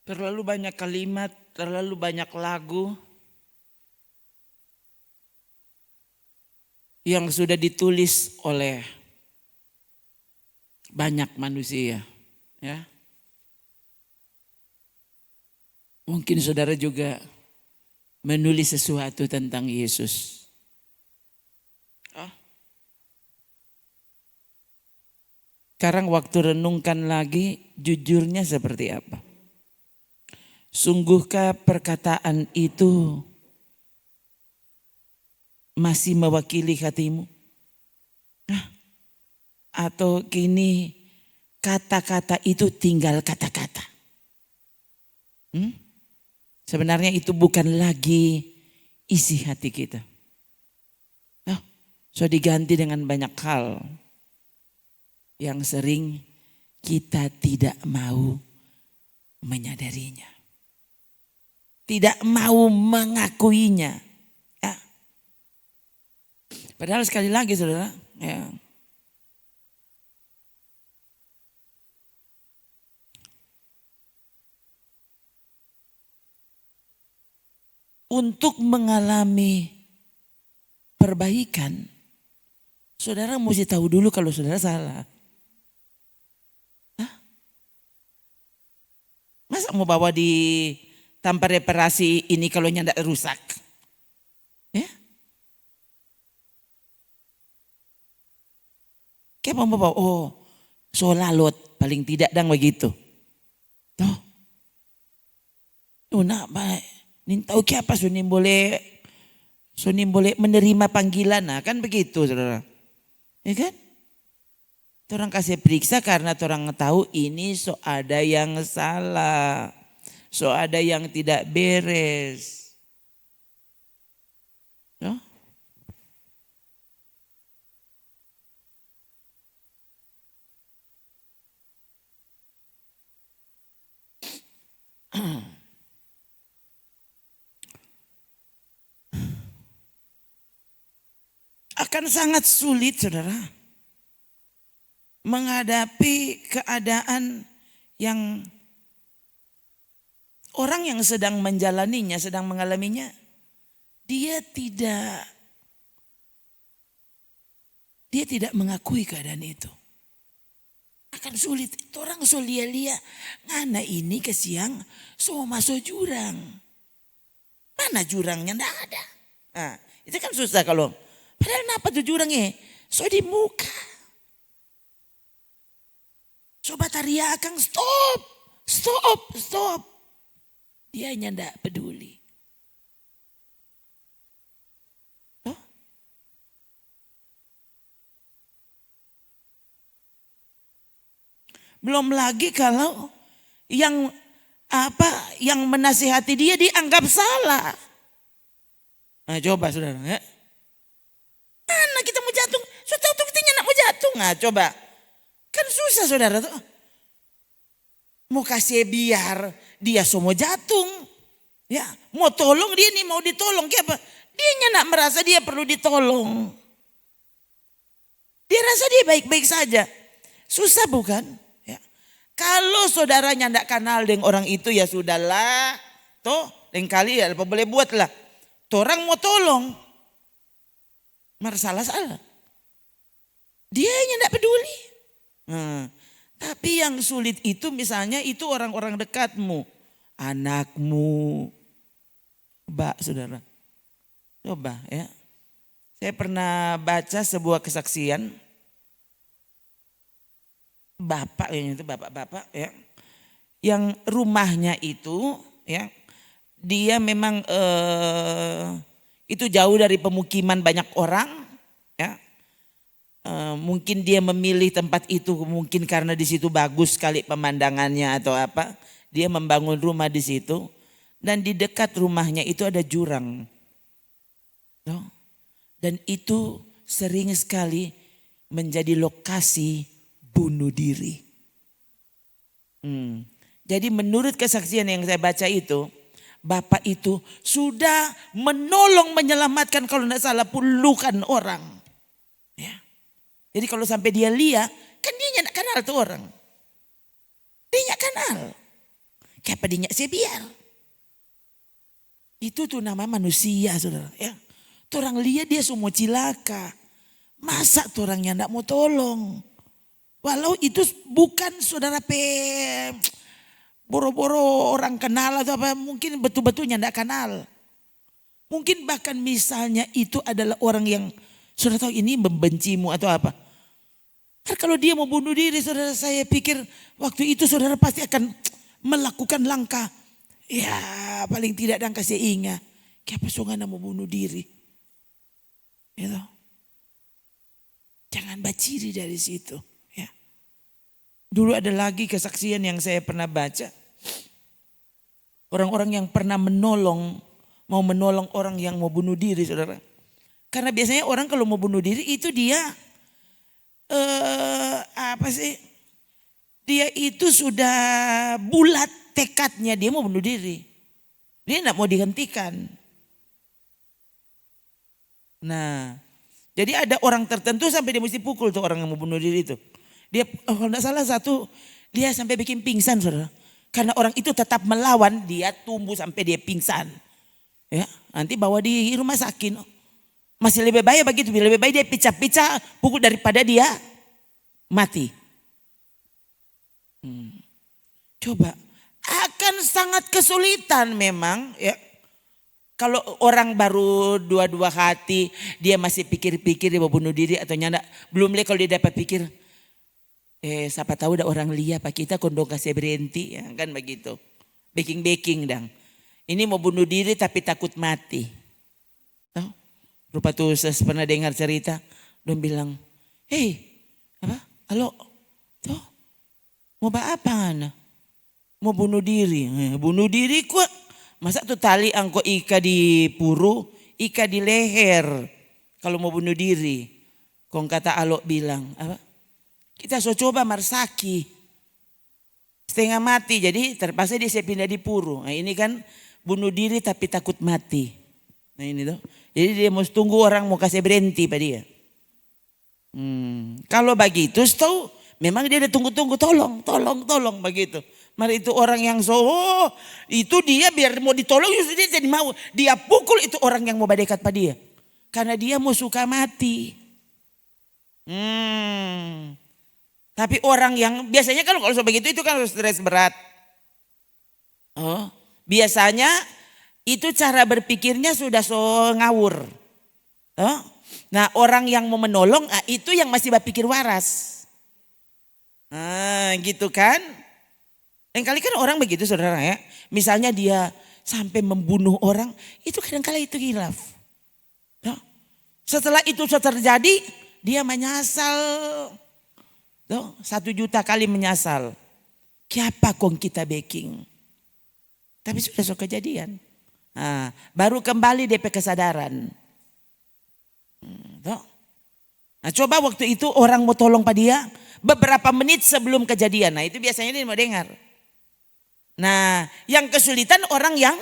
Terlalu banyak kalimat, terlalu banyak lagu yang sudah ditulis oleh banyak manusia, ya. Mungkin saudara juga menulis sesuatu tentang Yesus. Sekarang waktu renungkan lagi, jujurnya seperti apa? Sungguhkah perkataan itu masih mewakili hatimu? Atau kini kata-kata itu tinggal kata-kata? Sebenarnya itu bukan lagi isi hati kita. So diganti dengan banyak hal yang sering kita tidak mau menyadarinya. Tidak mau mengakuinya. Ya. Padahal sekali lagi saudara, ya, untuk mengalami perbaikan, saudara mesti tahu dulu kalau saudara salah. Masa mau bawa di tanpa reparasi ini kalau nyandak rusak? Ya? Kayak mau bawa, oh solalot paling tidak dang begitu. Toh, nak baik. Nin tahu apa sunim boleh menerima panggilan, nah kan begitu saudara. Ya kan? Orang kasih periksa karena orang tahu ini so ada yang salah. So ada yang tidak beres. No? Akan sangat sulit saudara menghadapi keadaan yang orang yang sedang menjalaninya, sedang mengalaminya, dia tidak mengakui keadaan itu. Akan sulit. Orang so lia-lia, ngana ini ke siang so masuk jurang. Mana jurangnya? Nggak ada. Nah, itu kan susah kalau. Padahal kenapa tuh jurangnya? So di muka. Coba teriakan stop. Dia hanya tidak peduli. Oh? Belum lagi kalau yang menasihati dia dianggap salah. Nah coba saudara. Ya. Mana kita mau jatuh? So tahu kita nak mau jatuh. Nah coba. Kan susah saudara tuh. Mau kasih biar dia semua jatuh. Ya, mau tolong dia nih mau ditolong kayak apa? Dia nak merasa dia perlu ditolong. Dia rasa dia baik-baik saja. Susah bukan? Ya. Kalau saudaranya tidak kenal dengan orang itu ya sudahlah. Toh, lain kali ya apa boleh buatlah. Tuh orang mau tolong. Salah. Dia tidak peduli. Tapi yang sulit itu misalnya itu orang-orang dekatmu. Anakmu. Coba saudara. Coba ya. Saya pernah baca sebuah kesaksian. Bapak ya. Yang rumahnya itu ya. Dia memang itu jauh dari pemukiman banyak orang. Ya. Mungkin dia memilih tempat itu mungkin karena di situ bagus sekali pemandangannya atau apa. Dia membangun rumah di situ dan di dekat rumahnya itu ada jurang. Dan itu sering sekali menjadi lokasi bunuh diri. Jadi menurut kesaksian yang saya baca itu, bapak itu sudah menolong menyelamatkan kalau tidak salah puluhan orang. Ya. Jadi kalau sampai dia lihat, kan dia tidak kenal tuh orang. Dia tidak kenal. Kayak padinya saya biar. Itu tuh nama manusia saudara ya. Tuh orang lihat dia semua cilaka. Masa tuh orangnya enggak mau tolong. Walau itu bukan saudara boro-boro orang kenal atau apa. Mungkin betul-betulnya enggak kenal. Mungkin bahkan misalnya itu adalah orang yang saudara tahu ini membencimu atau apa. Kalau dia mau bunuh diri saudara, saya pikir waktu itu saudara pasti akan melakukan langkah. Ya paling tidak dan kasih ingat. Kenapa songana mau bunuh diri. Gitu. Jangan baciri dari situ. Ya. Dulu ada lagi kesaksian yang saya pernah baca. Orang-orang yang pernah mau menolong orang yang mau bunuh diri saudara. Karena biasanya orang kalau mau bunuh diri itu dia dia itu sudah bulat tekadnya dia mau bunuh diri. Dia enggak mau dihentikan. Nah, jadi ada orang tertentu sampai dia mesti pukul tuh orang yang mau bunuh diri itu. Dia kalau enggak salah dia sampai bikin pingsan saudara. Karena orang itu tetap melawan, dia tumbuh sampai dia pingsan. Ya, nanti bawa di rumah sakit. Masih lebih baik begitu, lebih baik dia picah-picah pukul daripada dia mati. Coba akan sangat kesulitan memang ya. Kalau orang baru dua hati dia masih pikir-pikir dia mau bunuh diri atau nyanda. Belum lagi kalau dia dapat pikir siapa tahu ada orang lihat pak kita kondong kasih berhenti ya kan begitu. Baking dang. Ini mau bunuh diri tapi takut mati. Rupa tuh saya pernah dengar cerita, dia bilang, halo, tuh, mau apa ana? Mau bunuh diri, bunuh diri kok, masa tuh tali angko ika di puru, ika di leher, kalau mau bunuh diri, kong kata Alok bilang, apa? Kita coba marsaki, setengah mati, jadi terpaksa dia saya pindah di puru, nah ini kan bunuh diri tapi takut mati, nah ini tuh. Jadi dia mesti tunggu orang mau kasih berhenti pada dia. Kalau begitu tahu memang dia ada tunggu-tunggu tolong begitu. Mari itu orang yang itu dia biar mau ditolong justru dia jadi mau. Dia pukul itu orang yang mau berdekat pada dia. Karena dia mau suka mati. Tapi orang yang biasanya kalau begitu itu kan stres berat. Biasanya itu cara berpikirnya sudah ngawur. Nah orang yang mau menolong itu yang masih berpikir waras. Gitu kan. Lain kali kan orang begitu saudara ya. Misalnya dia sampai membunuh orang itu kadang-kala itu hilaf. Setelah itu terjadi dia menyesal. 1 juta kali menyesal. Siapa kong kita baking. Tapi sudah kejadian. Baru kembali DP kesadaran. Nah coba waktu itu orang mau tolong pada dia beberapa menit sebelum kejadian. Nah itu biasanya dia mau dengar. Nah yang kesulitan orang yang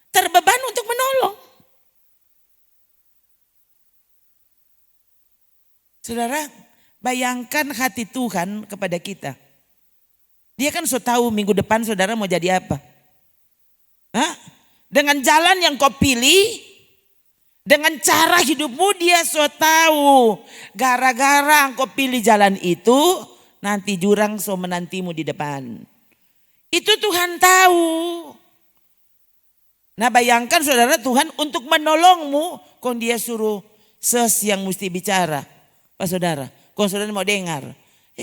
terbeban untuk menolong. Saudara bayangkan hati Tuhan kepada kita. Dia kan tahu minggu depan saudara mau jadi apa. Dengan jalan yang kau pilih, dengan cara hidupmu dia tahu. Gara-gara engkau pilih jalan itu, nanti jurang menantimu di depan. Itu Tuhan tahu. Nah bayangkan saudara Tuhan untuk menolongmu, kok dia suruh yang mesti bicara. Pak saudara, kok saudara mau dengar.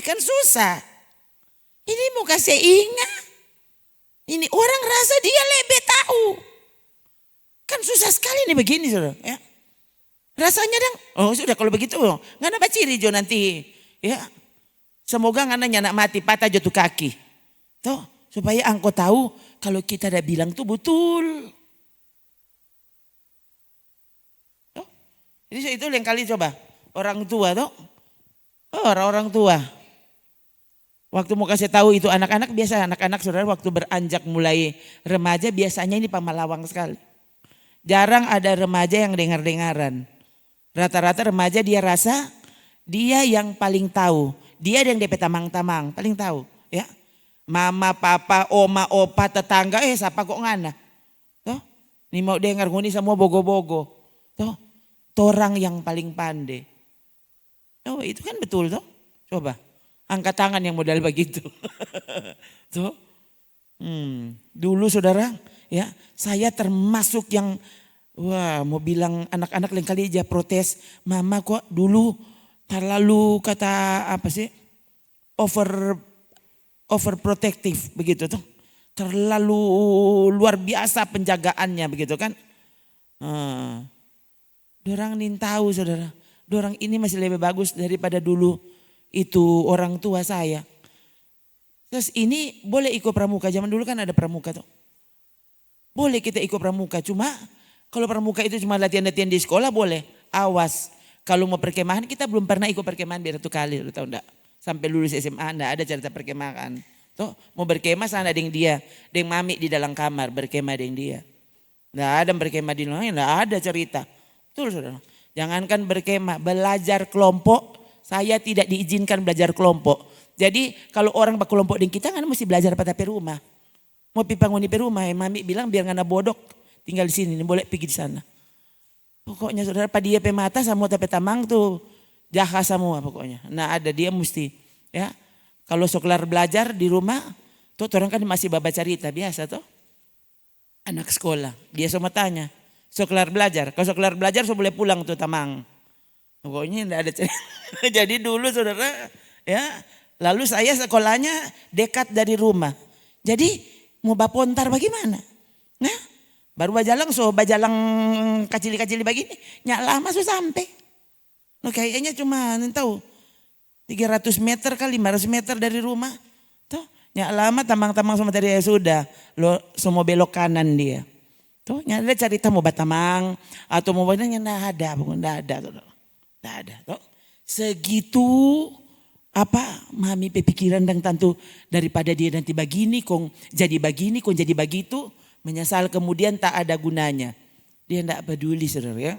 Kan susah. Ini mau kasih ingat. Ini orang rasa dia lebih tahu. Kan susah sekali nih begini saudara. Ya. Rasanya sudah kalau begitu nggak ada ciri jo nanti. Ya. Semoga nggak nyanak mati patah jatuh kaki. Tuh supaya engkau tahu kalau kita udah bilang tuh betul. Tuh. Jadi itu lain kali coba orang tua tuh. Orang tua. Waktu mau kasih tahu itu anak-anak biasa anak-anak saudara waktu beranjak mulai remaja biasanya ini pamalawang sekali. Jarang ada remaja yang dengar-dengaran. Rata-rata remaja dia rasa dia yang paling tahu. Dia yang DP tamang-tamang paling tahu. Ya. Mama, papa, oma, opa, tetangga, siapa kok ngana? Toh, ini mau dengar nguni semua bogo-bogo. Toh, torang yang paling pandai. Oh, itu kan betul toh. Coba, angkat tangan yang modal begitu. Toh, dulu saudara, ya, saya termasuk yang wah, mau bilang anak-anak lain kali aja protes, mama kok dulu terlalu kata apa sih, overprotective begitu tuh, terlalu luar biasa penjagaannya begitu kan. Dorang nih tahu saudara, dorang ini masih lebih bagus daripada dulu itu orang tua saya. Terus ini boleh ikut pramuka, zaman dulu kan ada pramuka tuh. Boleh kita ikut pramuka, cuma kalau pramuka itu cuma latihan-latihan di sekolah boleh. Awas, kalau mau perkemahan kita belum pernah ikut perkemahan biar 1 kali, lu tahu enggak? Sampai lulus SMA enggak ada cerita perkemahan. Tuh, mau berkemah sana dengan dia, dengan mami di dalam kamar berkemah dengan dia. Enggak ada berkemah di luar, enggak ada cerita. Betul saudara. Jangankan berkemah, belajar kelompok, saya tidak diizinkan belajar kelompok. Jadi kalau orang berkelompok dengan kita kan mesti belajar pada rumah. Mau pipangun di rumah, mami bilang biar ngana bodok. Tinggal di sini, boleh pergi di sana. Pokoknya saudara, pada dia pemata sama tapi tamang tuh jahat semua pokoknya. Nah ada dia mesti ya. Kalau sekelar belajar di rumah, tuh orang kan masih baca cerita biasa tuh. Anak sekolah, dia semua tanya. Sekelar belajar, kalau sekelar belajar so boleh pulang tuh tamang. Pokoknya enggak ada cerita. Jadi dulu saudara ya, lalu saya sekolahnya dekat dari rumah. Jadi mau bapontar bagaimana? Nah, baru bajalang kacili-kacili begini, nyak lama so sampai. No, kayaknya cuma tahu 300 meter kali 500 meter dari rumah. Tuh, nyak lama tamang-tamang sama tadi ya sudah, lo semua belok kanan dia. Tuh, nyak ada cerita mau batamang atau mau banyak enggak ada. Tuh. Segitu apa mami pikiran dan tentu daripada dia nanti begini kong jadi begini kong jadi begitu. Menyesal kemudian tak ada gunanya. Dia tidak peduli saudara ya.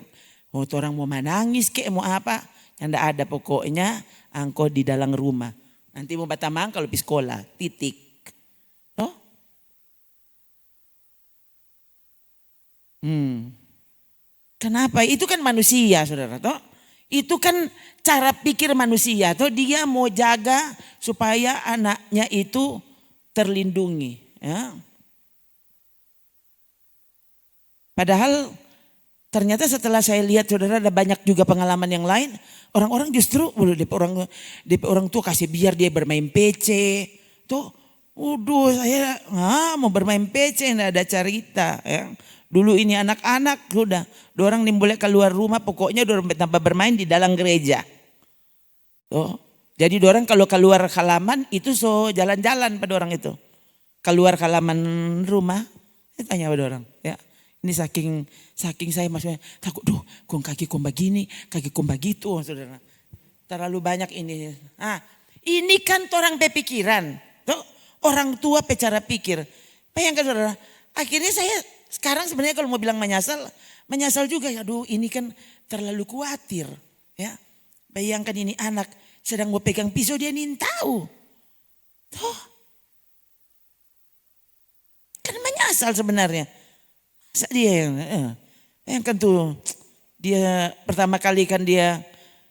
Mau orang mau menangis kek mau apa. Yang tidak ada pokoknya angko di dalam rumah. Nanti mau batamang kalau di sekolah titik. Oh? Kenapa? Itu kan manusia saudara. Toh? Itu kan cara pikir manusia. Toh? Dia mau jaga supaya anaknya itu terlindungi. Ya. Padahal ternyata setelah saya lihat saudara ada banyak juga pengalaman yang lain. Orang-orang justru orang tua kasih biar dia bermain PC. Tuh, saya mau bermain PC enggak ada cerita. Ya. Dulu ini anak-anak sudah. Orang nih boleh keluar rumah pokoknya dorang tanpa bermain di dalam gereja. Tuh. Jadi orang kalau keluar halaman itu so jalan-jalan pada orang itu. Keluar halaman rumah, saya tanya pada orang. Ya. Ini saking saya maksudnya takut, kaki kong begini, kaki kong begitu, saudara. Terlalu banyak ini. Ini kan orang pepikiran, tuh orang tua cara pikir. Bayangkan saudara, akhirnya saya sekarang sebenarnya kalau mau bilang menyesal juga. Aduh, ini kan terlalu khawatir, ya. Bayangkan ini anak sedang mau pegang pisau dia nih tahu, tuh kan menyesal sebenarnya. Dia yang kan tuh dia pertama kali kan dia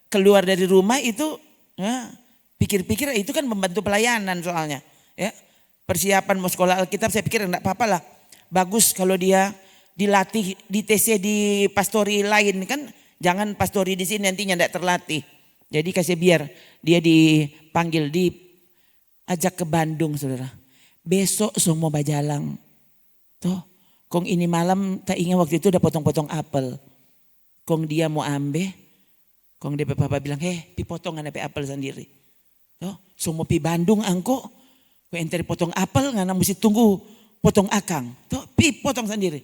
keluar dari rumah itu ya, pikir-pikir itu kan membantu pelayanan soalnya ya, persiapan mau sekolah Alkitab saya pikir enggak apa-apa lah, bagus kalau dia dilatih di TC di pastori lain kan, jangan pastori di sini nantinya enggak terlatih. Jadi kasih biar dia dipanggil diajak ke Bandung saudara, besok semua bajalang tuh. Kong ini malam tak ingat waktu itu udah potong-potong apel. Kong dia mau ambil. Kong dia papa bilang, potong ngana apel sendiri. Tuh, semua pi Bandung angko. Kong enter potong apel ngana mesti tunggu potong akang. Tuh, potong sendiri.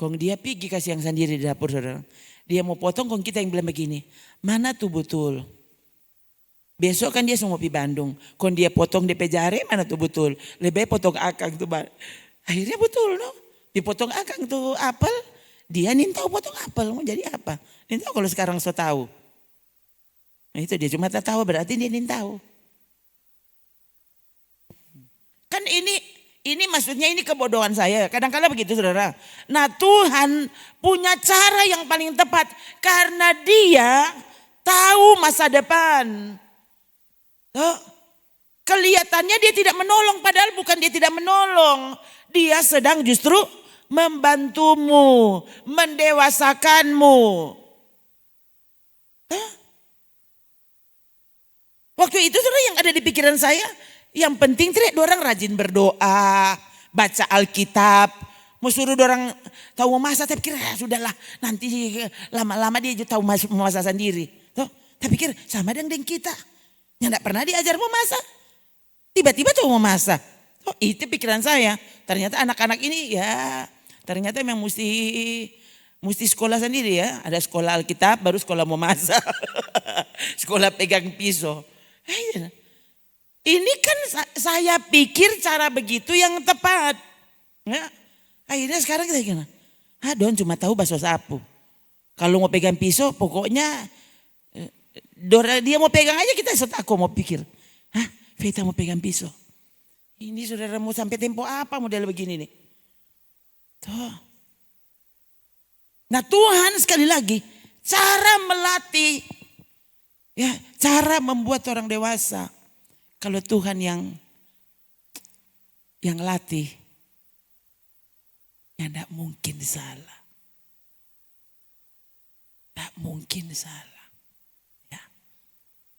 Kong dia pergi kasih yang sendiri di dapur saudara. Dia mau potong kong kita yang bilang begini. Mana tuh betul? Besok kan dia semua pi Bandung. Kong dia potong DP jari mana tuh betul? Lebih potong akang tuh. Akhirnya betul no. Dipotong akang tuh apel, dia nintau potong apel mau jadi apa? Nintau kalau sekarang so tahu. Nah itu dia cuma tak tahu berarti dia nintau. Ini maksudnya ini kebodohan saya. Kadang-kadang begitu saudara. Nah Tuhan punya cara yang paling tepat. Karena dia tahu masa depan. Kelihatannya dia tidak menolong. Padahal bukan dia tidak menolong. Dia sedang justru membantumu. Mendewasakanmu. Waktu itu saudara yang ada di pikiran saya. Yang penting tidak orang rajin berdoa, baca Alkitab, mau suruh orang tahu memasak, tapi kira sudahlah nanti lama-lama dia juga tahu memasak sendiri. Tuh, tapi pikir sama dengan kita yang tidak pernah diajar memasak, tiba-tiba tahu memasak. Oh, itu pikiran saya. Ternyata anak-anak ini ya ternyata memang mesti sekolah sendiri ya. Ada sekolah Alkitab, baru sekolah memasak, sekolah pegang pisau. Ini kan saya pikir cara begitu yang tepat. Ya. Akhirnya sekarang kita gimana? Don cuma tahu bakso sapu. Kalau mau pegang pisau pokoknya dia mau pegang aja kita setako mau pikir. Vita mau pegang pisau. Ini saudara mau sampai tempo apa model begini nih? Tuh. Nah Tuhan sekali lagi cara melatih. Ya, cara membuat orang dewasa. Kalau Tuhan yang latih, ya tidak mungkin salah. Tidak mungkin salah. Ya.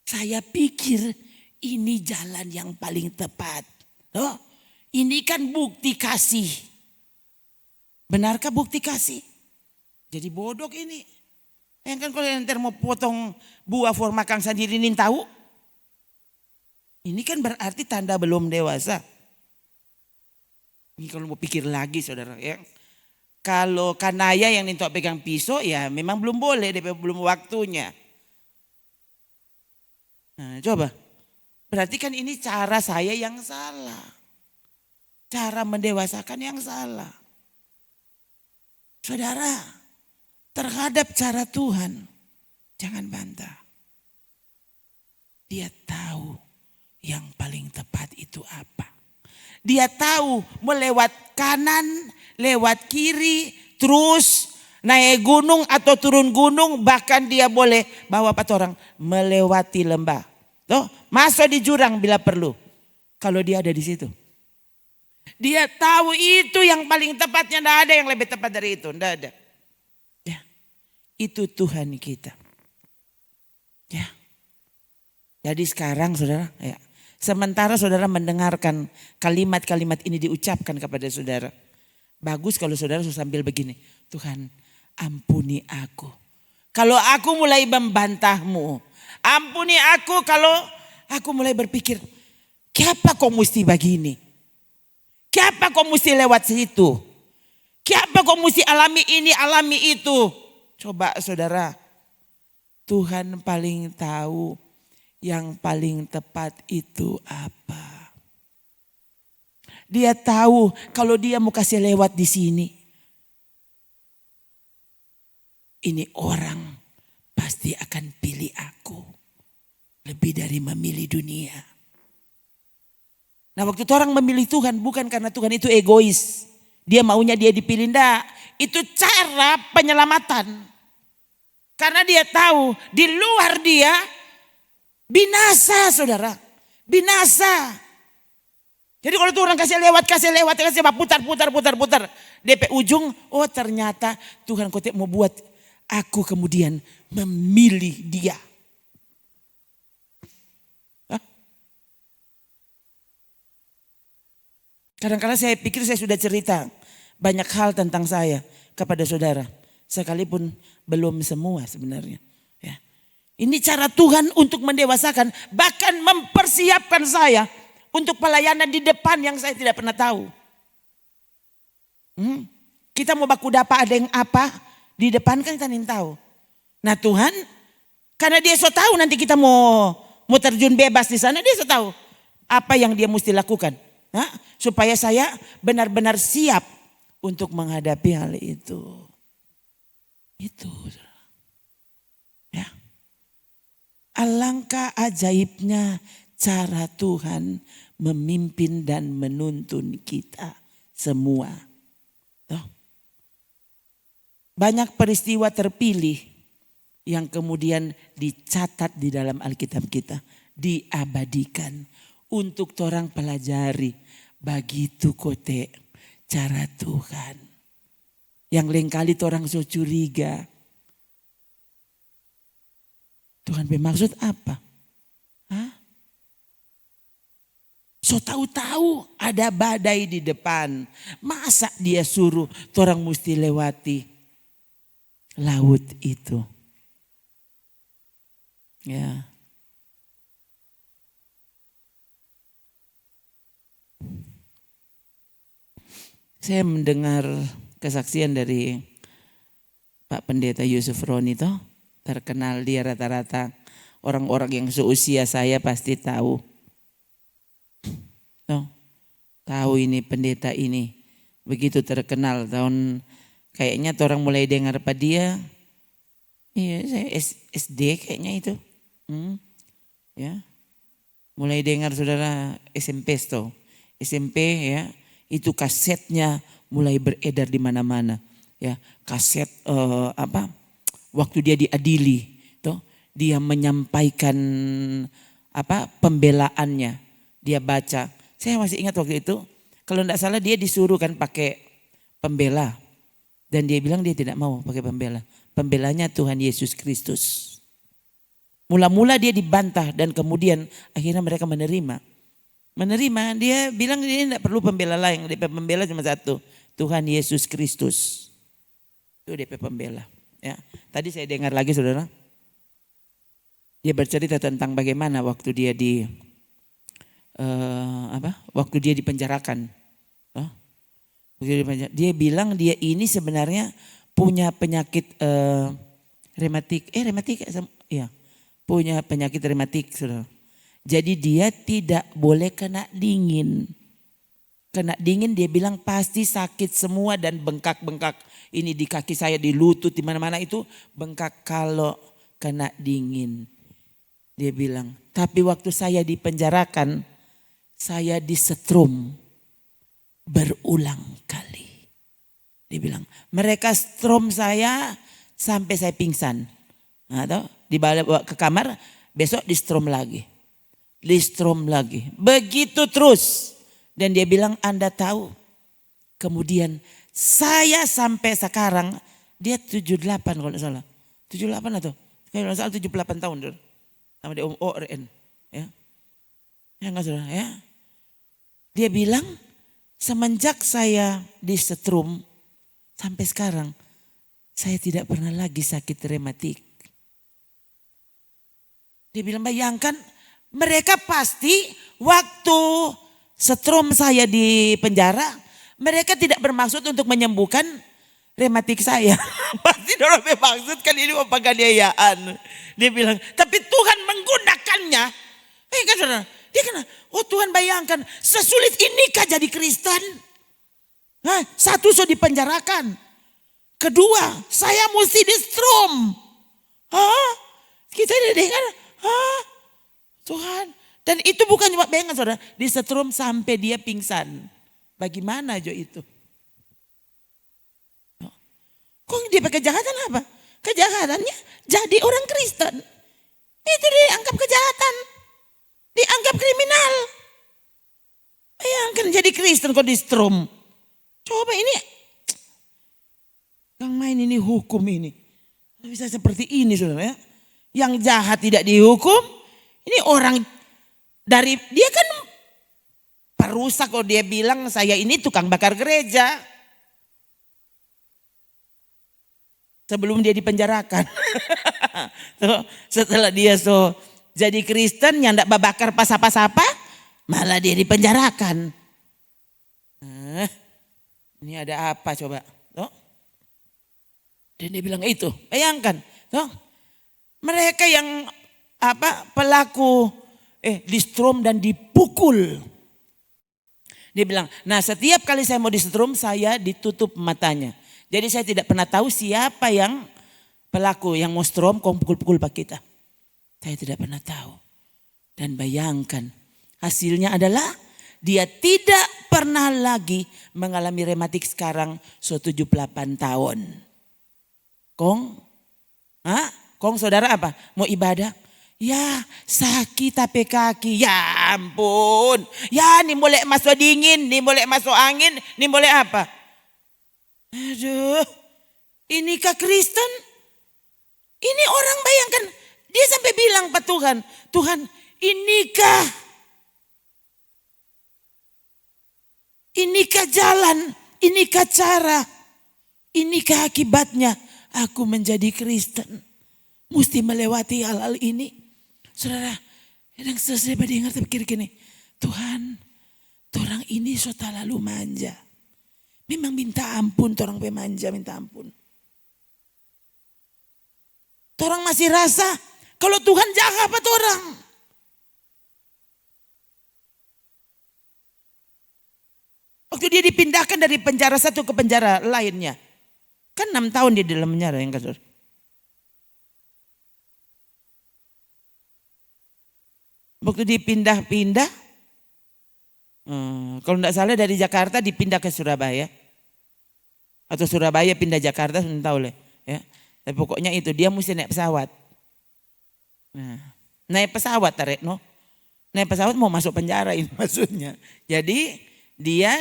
Saya pikir ini jalan yang paling tepat. Oh, ini kan bukti kasih. Benarkah bukti kasih? Jadi bodoh ini. Yang kan kalau nanti mau potong buah forma kang sendiri nih tahu. Ini kan berarti tanda belum dewasa. Ini kalau mau pikir lagi saudara ya. Kalau kanaya yang nintok pegang pisau ya memang belum boleh, belum waktunya. Nah coba. Berarti kan ini cara saya yang salah. Cara mendewasakan yang salah. Saudara, terhadap cara Tuhan jangan bantah. Dia tahu yang paling tepat itu apa. Dia tahu melewat kanan, lewat kiri, terus naik gunung atau turun gunung. Bahkan dia boleh bawa orang melewati lembah. Tuh, masuk di jurang bila perlu. Kalau dia ada di situ. Dia tahu itu yang paling tepatnya. Tidak ada yang lebih tepat dari itu. Tidak ada. Ya, itu Tuhan kita. Ya. Jadi sekarang saudara ya. Sementara saudara mendengarkan kalimat-kalimat ini diucapkan kepada saudara. Bagus kalau saudara sambil begini. Tuhan ampuni aku. Kalau aku mulai membantahmu. Ampuni aku kalau aku mulai berpikir. Kenapa kau mesti begini? Kenapa kau mesti lewat situ? Kenapa kau mesti alami ini, alami itu? Coba saudara. Tuhan paling tahu. Yang paling tepat itu apa? Dia tahu kalau dia mau kasih lewat di sini. Ini orang pasti akan pilih aku. Lebih dari memilih dunia. Nah waktu itu orang memilih Tuhan bukan karena Tuhan itu egois. Dia maunya dia dipilih. Enggak. Itu cara penyelamatan. Karena dia tahu di luar dia binasa saudara. Binasa. Jadi kalau tuh orang kasih lewat, putar. DP ujung, oh ternyata Tuhan kotek mau buat aku kemudian memilih dia. Kadang-kadang saya pikir saya sudah cerita banyak hal tentang saya kepada saudara. Sekalipun belum semua sebenarnya. Ya. Ini cara Tuhan untuk mendewasakan, bahkan mempersiapkan saya untuk pelayanan di depan yang saya tidak pernah tahu. Kita mau baku dapa ada yang apa, di depan kan kita tidak tahu. Nah Tuhan, karena dia so tahu nanti kita mau terjun bebas di sana, dia so tahu apa yang dia mesti lakukan. Supaya saya benar-benar siap untuk menghadapi hal itu. Itu. Ya. Alangkah ajaibnya cara Tuhan memimpin dan menuntun kita semua. Tuh. Banyak peristiwa terpilih yang kemudian dicatat di dalam Alkitab kita, diabadikan untuk orang pelajari. Begitu kote cara Tuhan. Yang lain kali orang so curiga. Tuhan bermaksud apa? Hah? So tahu-tahu ada badai di depan. Masa dia suruh orang mesti lewati laut itu? Ya. Saya mendengar kesaksian dari Pak Pendeta Yusuf Roni toh, terkenal dia rata-rata orang-orang yang seusia saya pasti tahu. Toh, tahu ini pendeta ini begitu terkenal tahun kayaknya orang mulai dengar pada dia. Iya, saya SD kayaknya itu. Ya. Mulai dengar saudara SMP toh. SMP ya, itu kasetnya mulai beredar di mana-mana. Ya, kaset waktu dia diadili, toh dia menyampaikan pembelaannya, dia baca. Saya masih ingat waktu itu, kalau tidak salah dia disuruh kan pakai pembela, dan dia bilang dia tidak mau pakai pembela. Pembelanya Tuhan Yesus Kristus. Mula-mula dia dibantah dan kemudian akhirnya mereka menerima. Dia bilang dia tidak perlu pembela lain, DP pembela cuma satu, Tuhan Yesus Kristus. Itu DP pembela. Ya, tadi saya dengar lagi saudara, dia bercerita tentang bagaimana waktu dia waktu dia dipenjarakan. Dia bilang dia ini sebenarnya punya penyakit rematik, punya penyakit rematik saudara. Jadi dia tidak boleh kena dingin. Kena dingin dia bilang pasti sakit semua dan bengkak-bengkak. Ini di kaki saya, di lutut, di mana-mana itu bengkak kalau kena dingin. Dia bilang, tapi waktu saya dipenjarakan, saya disetrum berulang kali. Dia bilang, mereka strom saya sampai saya pingsan. Nah, dibawa ke kamar, besok di strom lagi. Listrom lagi. Begitu terus. Dan dia bilang Anda tahu. Kemudian saya sampai sekarang. Dia 78 kalau tidak salah. 78 atau. Kalau tidak salah 78 tahun. Sama dia ORN. Ya. Ya enggak saudara ya. Dia bilang semenjak saya disetrum. Sampai sekarang. Saya tidak pernah lagi sakit rematik. Dia bilang bayangkan. Mereka pasti waktu setrum saya di penjara, mereka tidak bermaksud untuk menyembuhkan rematik saya. Pasti orang bermaksud kan ini penganiayaan. Dia bilang, tapi Tuhan menggunakannya. Kan saudara, dia kena, oh Tuhan bayangkan sesulit inikah jadi Kristen? Satu so dipenjarakan. Kedua, saya mesti di strom. Kita dengar, Tuhan. Dan itu bukan cuma bengan saudara. Disetrum sampai dia pingsan. Bagaimana Jo itu? Kok dia pakai kejahatan apa? Kejahatannya jadi orang Kristen. Itu dianggap kejahatan. Dianggap kriminal. Bayangkan jadi Kristen kok disetrum. Coba ini. Yang main ini hukum ini. Bisa seperti ini saudara ya. Yang jahat tidak dihukum. Ini orang dari dia kan perusak kok dia bilang saya ini tukang bakar gereja. Sebelum dia dipenjarakan. Setelah dia jadi Kristen yang tidak bakar apa-apa malah dia dipenjarakan. Ini ada apa coba? Dan dia bilang itu, bayangkan. Mereka yang pelaku distrom dan dipukul. Dia bilang, nah setiap kali saya mau disetrum saya ditutup matanya. Jadi saya tidak pernah tahu siapa yang pelaku yang mau strom kok pukul-pukul pak kita. Saya tidak pernah tahu. Dan bayangkan hasilnya adalah dia tidak pernah lagi mengalami rematik sekarang 78 tahun. Kong? Hah? Kong saudara apa? Mau ibadah? Ya sakit tapi kaki. Ya ampun. Ya ini boleh masuk dingin, ini boleh masuk angin, ini boleh apa? Aduh. Inikah Kristen? Ini orang bayangkan. Dia sampai bilang Pak Tuhan. Tuhan inikah jalan, inikah cara, inikah akibatnya aku menjadi Kristen. Mesti melewati hal-hal ini. Saudara, kadang saya dengar pikir gini, Tuhan, orang ini so terlalu manja. Memang minta ampun, orang pemanja minta ampun. Orang masih rasa kalau Tuhan jaga apa orang. Waktu dia dipindahkan dari penjara satu ke penjara lainnya. Kan 6 tahun dia di dalam penjara yang kasur. Waktu dipindah-pindah, kalau tidak salah dari Jakarta dipindah ke Surabaya. Atau Surabaya pindah Jakarta, saya tahu lah. Ya. Tapi pokoknya itu dia mesti naik pesawat. Nah, naik pesawat tarik no. Naik pesawat mau masuk penjara itu maksudnya. Jadi dia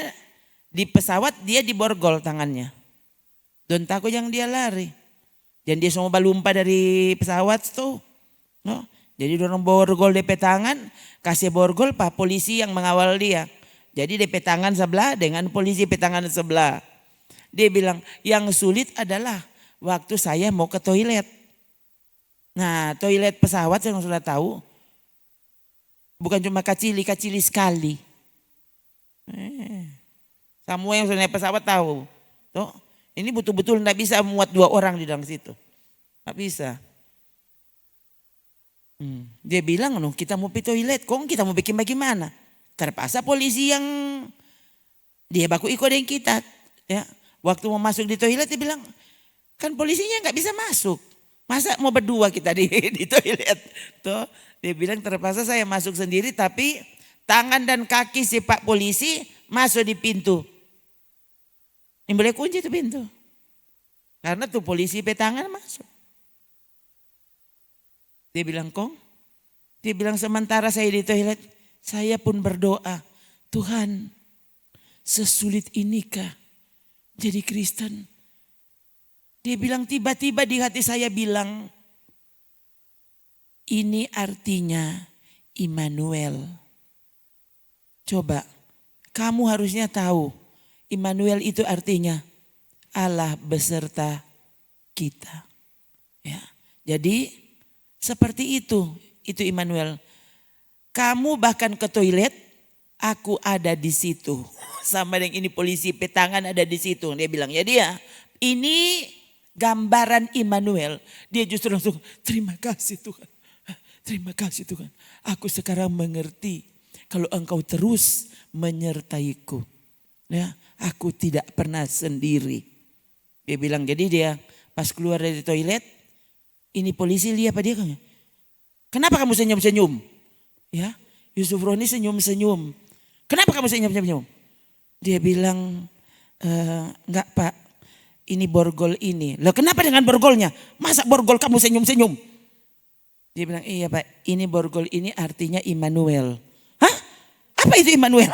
di pesawat dia diborgol tangannya. Dan takut yang dia lari. Dan dia semua balumpa dari pesawat tuh. No. Jadi dorong borgol DP tangan, kasih borgol pak polisi yang mengawal dia. Jadi DP tangan sebelah dengan polisi DP tangan sebelah. Dia bilang yang sulit adalah waktu saya mau ke toilet. Nah toilet pesawat yang sudah tahu. Bukan cuma kacili sekali. Semua yang sudah naik pesawat tahu. Tuh, ini betul-betul tidak bisa muat 2 orang di dalam situ. Tidak bisa. Dia bilang, kita mau pergi toilet, kok kita mau bikin bagaimana? Terpaksa polisi yang dia baku ikut dengan kita. Ya, waktu mau masuk di toilet dia bilang, kan polisinya nggak bisa masuk. Masa mau berdua kita di toilet? Tuh, dia bilang terpaksa saya masuk sendiri, tapi tangan dan kaki si pak polisi masuk di pintu. Ini boleh kunci tuh pintu. Karena tuh polisi petangan masuk. Dia bilang dia bilang sementara saya di toilet, saya pun berdoa, Tuhan sesulit inikah jadi Kristen? Dia bilang tiba-tiba di hati saya bilang, ini artinya Immanuel. Coba, kamu harusnya tahu, Immanuel itu artinya Allah beserta kita. Ya, jadi seperti itu Immanuel. Kamu bahkan ke toilet, aku ada di situ. Sama dengan ini polisi petangan ada di situ. Dia bilang ya dia, ini gambaran Immanuel. Dia justru langsung terima kasih Tuhan. Terima kasih Tuhan. Aku sekarang mengerti kalau engkau terus menyertaiku. Ya, aku tidak pernah sendiri. Dia bilang jadi dia pas keluar dari toilet, ini polisi lihat apa dia kan? Kenapa kamu senyum-senyum? Ya, Yusuf Roni senyum-senyum. Kenapa kamu senyum-senyum? Dia bilang, enggak Pak, ini borgol ini. Loh kenapa dengan borgolnya? Masa borgol kamu senyum-senyum? Dia bilang, iya Pak, ini borgol ini artinya Immanuel. Hah? Apa itu Immanuel?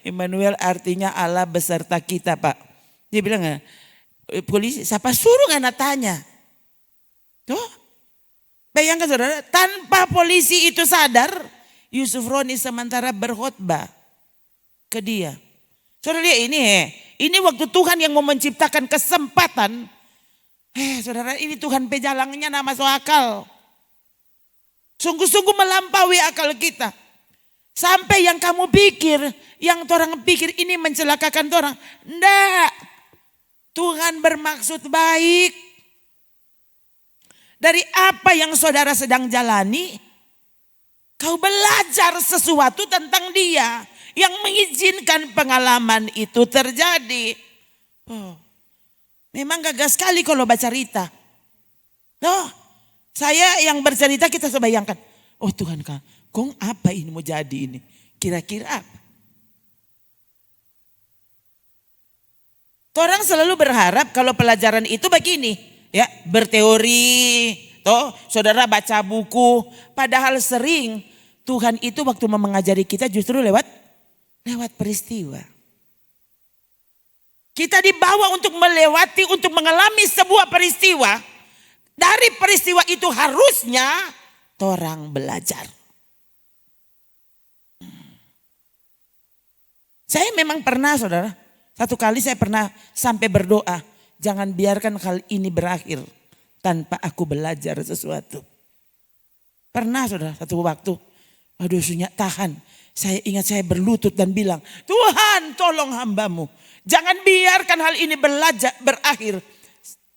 Immanuel artinya Allah beserta kita Pak. Dia bilang, polisi, siapa suruh anak tanya? Tuh, bayangkan saudara, tanpa polisi itu sadar, Yusuf Roni sementara berkhotbah ke dia. Saudara lihat ini waktu Tuhan yang mau menciptakan kesempatan. Saudara ini Tuhan pejalangnya nama masuk akal. Sungguh-sungguh melampaui akal kita. Sampai yang kamu pikir, yang orang pikir ini mencelakakan orang. Enggak, Tuhan bermaksud baik. Dari apa yang saudara sedang jalani, kau belajar sesuatu tentang dia yang mengizinkan pengalaman itu terjadi. Oh, memang gagah sekali kalau baca cerita. Saya yang bercerita kita sebayangkan. Oh Tuhan kong apa ini mau jadi ini? Kira-kira apa? Orang selalu berharap kalau pelajaran itu begini, ya, berteori, toh saudara baca buku, padahal sering Tuhan itu waktu mau mengajari kita justru lewat peristiwa. Kita dibawa untuk melewati, untuk mengalami sebuah peristiwa. Dari peristiwa itu harusnya orang belajar. Saya memang pernah saudara. Satu kali saya pernah sampai berdoa, jangan biarkan hal ini berakhir tanpa aku belajar sesuatu. Pernah saudara satu waktu, aduh sunyak tahan. Saya ingat saya berlutut dan bilang, Tuhan tolong hambamu. Jangan biarkan hal ini berakhir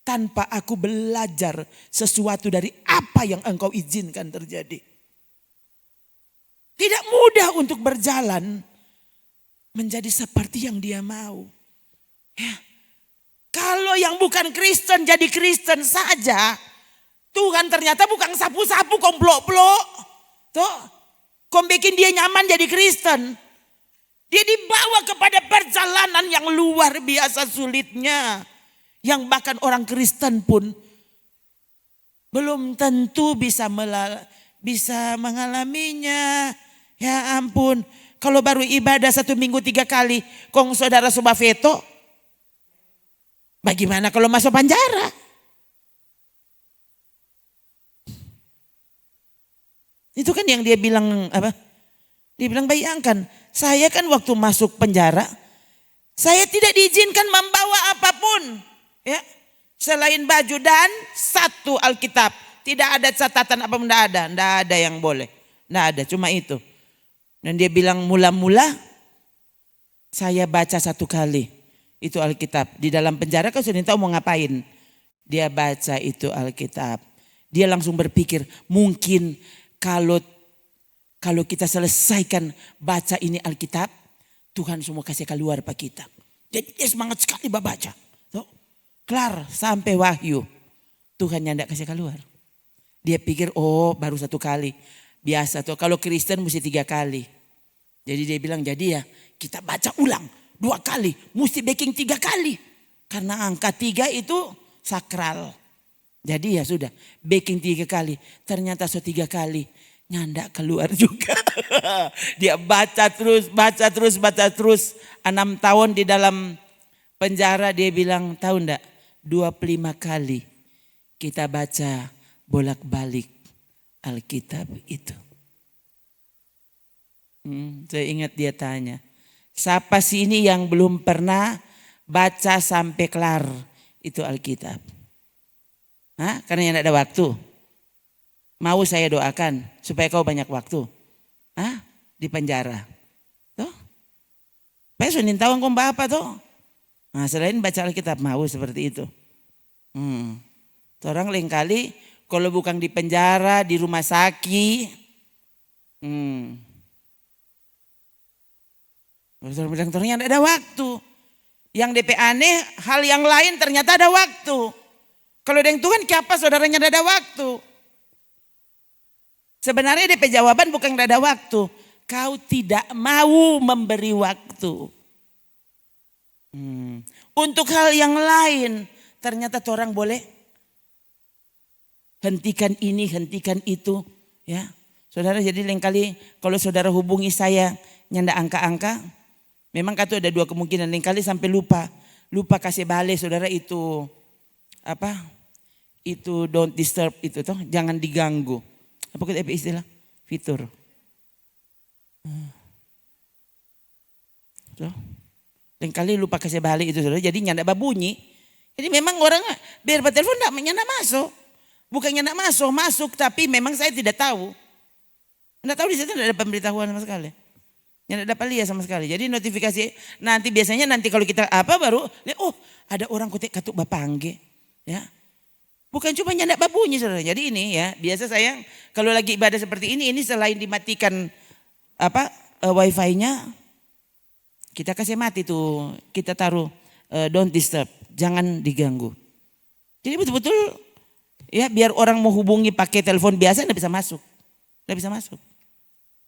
tanpa aku belajar sesuatu dari apa yang engkau izinkan terjadi. Tidak mudah untuk berjalan menjadi seperti yang dia mau. Ya. Kalau yang bukan Kristen jadi Kristen saja. Tuhan ternyata bukan sapu-sapu komplok-plok. Tuh, kau bikin dia nyaman jadi Kristen. Dia dibawa kepada perjalanan yang luar biasa sulitnya. Yang bahkan orang Kristen pun belum tentu bisa mengalaminya. Ya ampun. Kalau baru ibadah 1 minggu 3 kali, kong saudara coba veto. Bagaimana kalau masuk penjara? Itu kan yang dia bilang apa? Dia bilang bayangkan, saya kan waktu masuk penjara, saya tidak diizinkan membawa apapun, ya, selain baju dan 1 Alkitab. Tidak ada catatan apa enggak ada yang boleh, enggak ada, cuma itu. Dan dia bilang mula-mula saya baca 1 kali itu Alkitab. Di dalam penjara kan sudah tahu mau ngapain. Dia baca itu Alkitab. Dia langsung berpikir mungkin kalau kita selesaikan baca ini Alkitab, Tuhan semua kasih keluar pak kita. Jadi dia semangat sekali baca. Tuh, kelar sampai Wahyu. Tuhan yang tidak kasih keluar. Dia pikir oh baru 1 kali. Biasa tuh kalau Kristen mesti 3 kali. Jadi dia bilang jadi ya kita baca ulang 2 kali. Mesti backing 3 kali. Karena angka 3 itu sakral. Jadi ya sudah backing 3 kali. Ternyata 3 kali nyandak keluar juga. Dia baca terus. 6 tahun di dalam penjara dia bilang tahu enggak 25 kali kita baca bolak-balik Alkitab itu. Saya ingat dia tanya, siapa sih ini yang belum pernah baca sampai kelar itu Alkitab? Hah? Karena yang tidak ada waktu. Mau saya doakan supaya kau banyak waktu. Hah? Di penjara. Tuh. Saya sudah tahu kau apa tuh. Nah, selain baca Alkitab mau seperti itu. Orang lain kali kalau bukan di penjara, di rumah sakit. Dokternya tidak ada waktu. Yang DP aneh, hal yang lain ternyata ada waktu. Kalau dengan Tuhan kenapa saudaranya tidak ada waktu? Sebenarnya DP jawaban bukan tidak ada waktu. Kau tidak mau memberi waktu. Untuk hal yang lain ternyata orang boleh hentikan ini, hentikan itu. Ya, saudara jadi lain kali kalau saudara hubungi saya nyanda angka-angka. Memang kata ada 2 kemungkinan. Lain kali sampai lupa kasih balik saudara itu apa? Itu don't disturb itu toh, jangan diganggu. Apa kita istilah? Fitur. Tuh. Lain kali lupa kasih balik itu saudara. Jadi nyanda babunyi. Jadi memang orang biar bertelepon enggak nyanda masuk. Bukannya enggak masuk tapi memang saya tidak tahu. Enggak tahu di situ tidak ada pemberitahuan sama sekali. Yang tidak dapat lihat sama sekali. Jadi notifikasi biasanya kalau kita apa baru oh ada orang katuk bapangge. Ya. Bukan cuma nyandak babunyi saudara. Jadi ini ya biasa saya kalau lagi ibadah seperti ini selain dimatikan wifi-nya kita kasih mati tuh. Kita taruh don't disturb. Jangan diganggu. Jadi betul-betul ya biar orang mau hubungi pakai telepon biasa tidak bisa masuk. Tidak bisa masuk.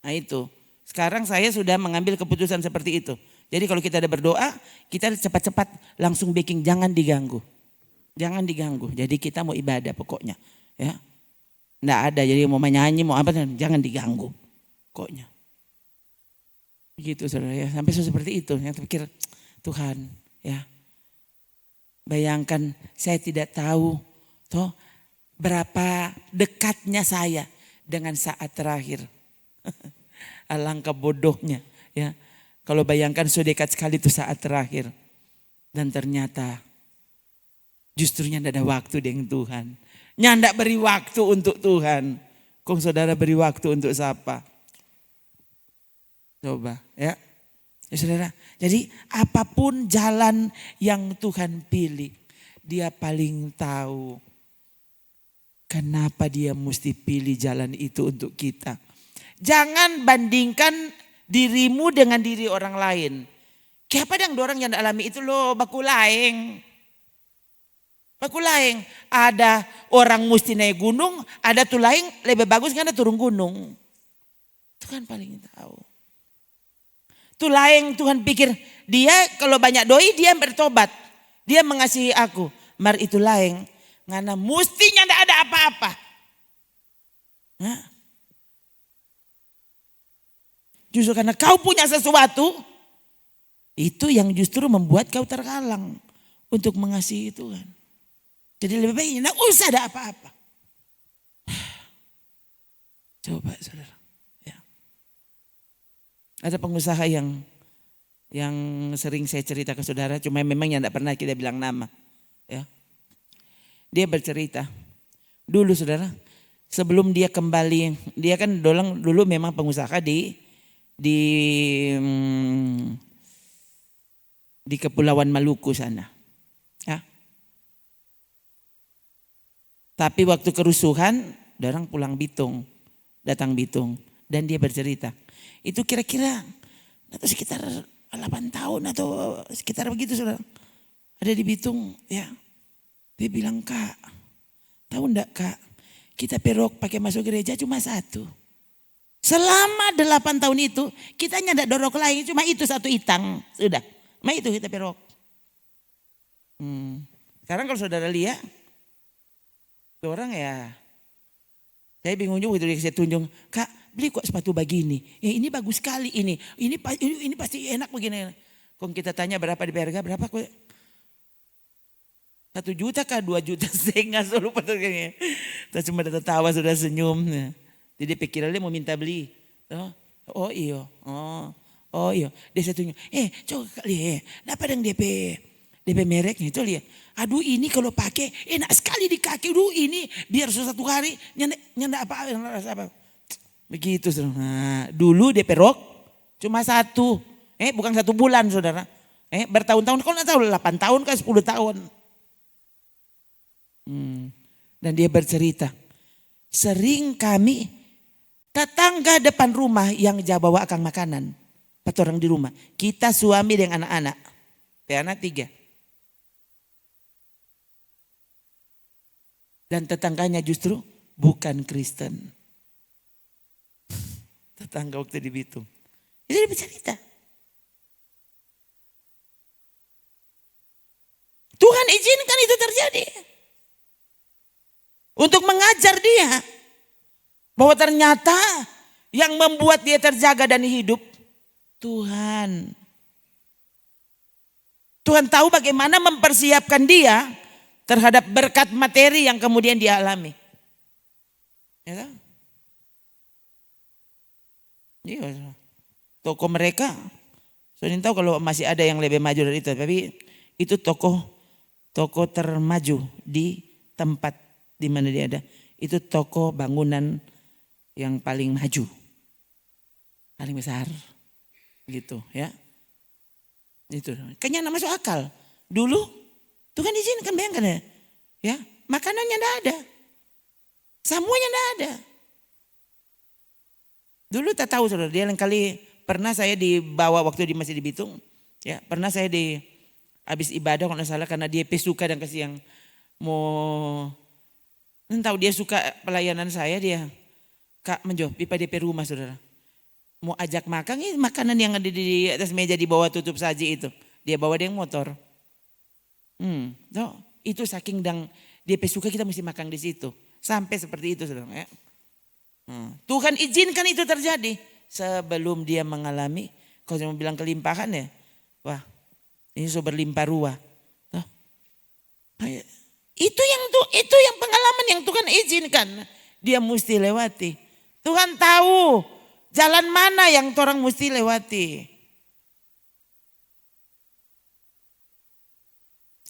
Nah itu. Sekarang saya sudah mengambil keputusan seperti itu. Jadi kalau kita ada berdoa, kita cepat-cepat langsung backing, jangan diganggu. Jangan diganggu. Jadi kita mau ibadah pokoknya. Ya. Nggak ada, jadi mau nyanyi, mau apa, jangan diganggu. Pokoknya. Begitu saudara ya. Sampai seperti itu. Yang terpikir, Tuhan ya. Bayangkan saya tidak tahu toh berapa dekatnya saya dengan saat terakhir. Alangkah bodohnya ya. Kalau bayangkan so dekat sekali itu saat terakhir. Dan ternyata justru tidak ada waktu dengan Tuhan. Nyandak beri waktu untuk Tuhan. Kong saudara beri waktu untuk siapa? Coba ya. Ya saudara, jadi apapun jalan yang Tuhan pilih, dia paling tahu kenapa dia mesti pilih jalan itu untuk kita. Jangan bandingkan dirimu dengan diri orang lain. Siapa yang dorang yang alami itu loh, baku laeng. Baku laeng, ada orang mesti naik gunung, ada tuh laeng lebih bagus karena turun gunung. Tuhan paling tahu. Tuh lain Tuhan pikir dia kalau banyak doi dia bertobat. Dia mengasihi aku. Mar itu lain. Karena mestinya tidak ada apa-apa. Nah. Justru karena kau punya sesuatu. Itu yang justru membuat kau terhalang. Untuk mengasihi Tuhan. Jadi lebih baik tidak usah ada apa-apa. Coba saudara. Ada pengusaha yang sering saya cerita ke saudara, cuma memang yang tidak pernah kita bilang nama. Ya. Dia bercerita, dulu saudara, sebelum dia kembali, dia kan dulu memang pengusaha di Kepulauan Maluku sana. Ya. Tapi waktu kerusuhan, orang pulang Bitung, datang Bitung, dan dia bercerita. Itu kira-kira atau sekitar 8 tahun atau sekitar begitu saudara. Ada di Bitung ya. Dia bilang, Kak, tahu enggak Kak, kita perok pakai masuk gereja cuma satu. Selama 8 tahun itu kita nyandak dorok lain cuma itu satu itang. Sudah, cuma itu kita perok. Sekarang kalau saudara lihat, orang ya, saya bingung juga itu saya tunjuk, Kak, beli kok sepatu begini. Ini bagus sekali ini. Ini pasti enak begini. Kalau kita tanya berapa di harga, berapa kok? 1 juta kah 2 juta setengah selalu patutnya. Kita cuma tertawa sudah senyum. Jadi pikirannya mau minta beli. Oh iya. Oh iya. Dia saya tunjuk. Coba kali dapat yang DP mereknya itu lihat. Aduh ini kalau pakai enak sekali di kaki. Aduh ini biar satu hari nyanda apa. Begitu saudara. Nah, dulu DP rok cuma satu. Bukan 1 bulan saudara. Bertahun-tahun. Kalau nggak tahu 8 tahun kan 10 tahun. Dan dia bercerita. Sering kami tetangga depan rumah yang bawa akang makanan. 4 orang di rumah. Kita suami dengan anak-anak. Anak 3. Dan tetangganya justru bukan Kristen. Tetangga waktu di Bitung. Itu dia bercerita. Tuhan izinkan itu terjadi. Untuk mengajar dia. Bahwa ternyata yang membuat dia terjaga dan hidup. Tuhan. Tuhan tahu bagaimana mempersiapkan dia terhadap berkat materi yang kemudian dia alami. Ya kan? Iya. Toko mereka. Saya tahu kalau masih ada yang lebih maju dari itu. Tapi itu toko termaju di tempat di mana dia ada. Itu toko bangunan yang paling maju. Paling besar. Gitu ya. Itu. Kayaknya masuk akal. Dulu Tuhan izinkan, bayangkan ya. Ya, makanannya enggak ada. Semuanya enggak ada. Dulu tak tahu saudara, dia lain kali pernah saya dibawa waktu masih di Bitung. Ya, pernah saya habis ibadah kalau nggak salah karena dia suka dan kasih yang mau tahu dia suka pelayanan saya dia. Kak Menjo, pipa DP rumah saudara. Mau ajak makan, ini makanan yang ada di atas meja di bawah tutup saji itu. Dia bawa dengan motor. Itu saking DP suka kita mesti makan di situ. Sampai seperti itu saudara. Ya. Tuhan izinkan itu terjadi. Sebelum dia mengalami, kalau saya mau bilang kelimpahan ya. Wah ini so berlimpah ruah. Itu yang pengalaman yang Tuhan izinkan. Dia mesti lewati. Tuhan tahu jalan mana yang orang mesti lewati.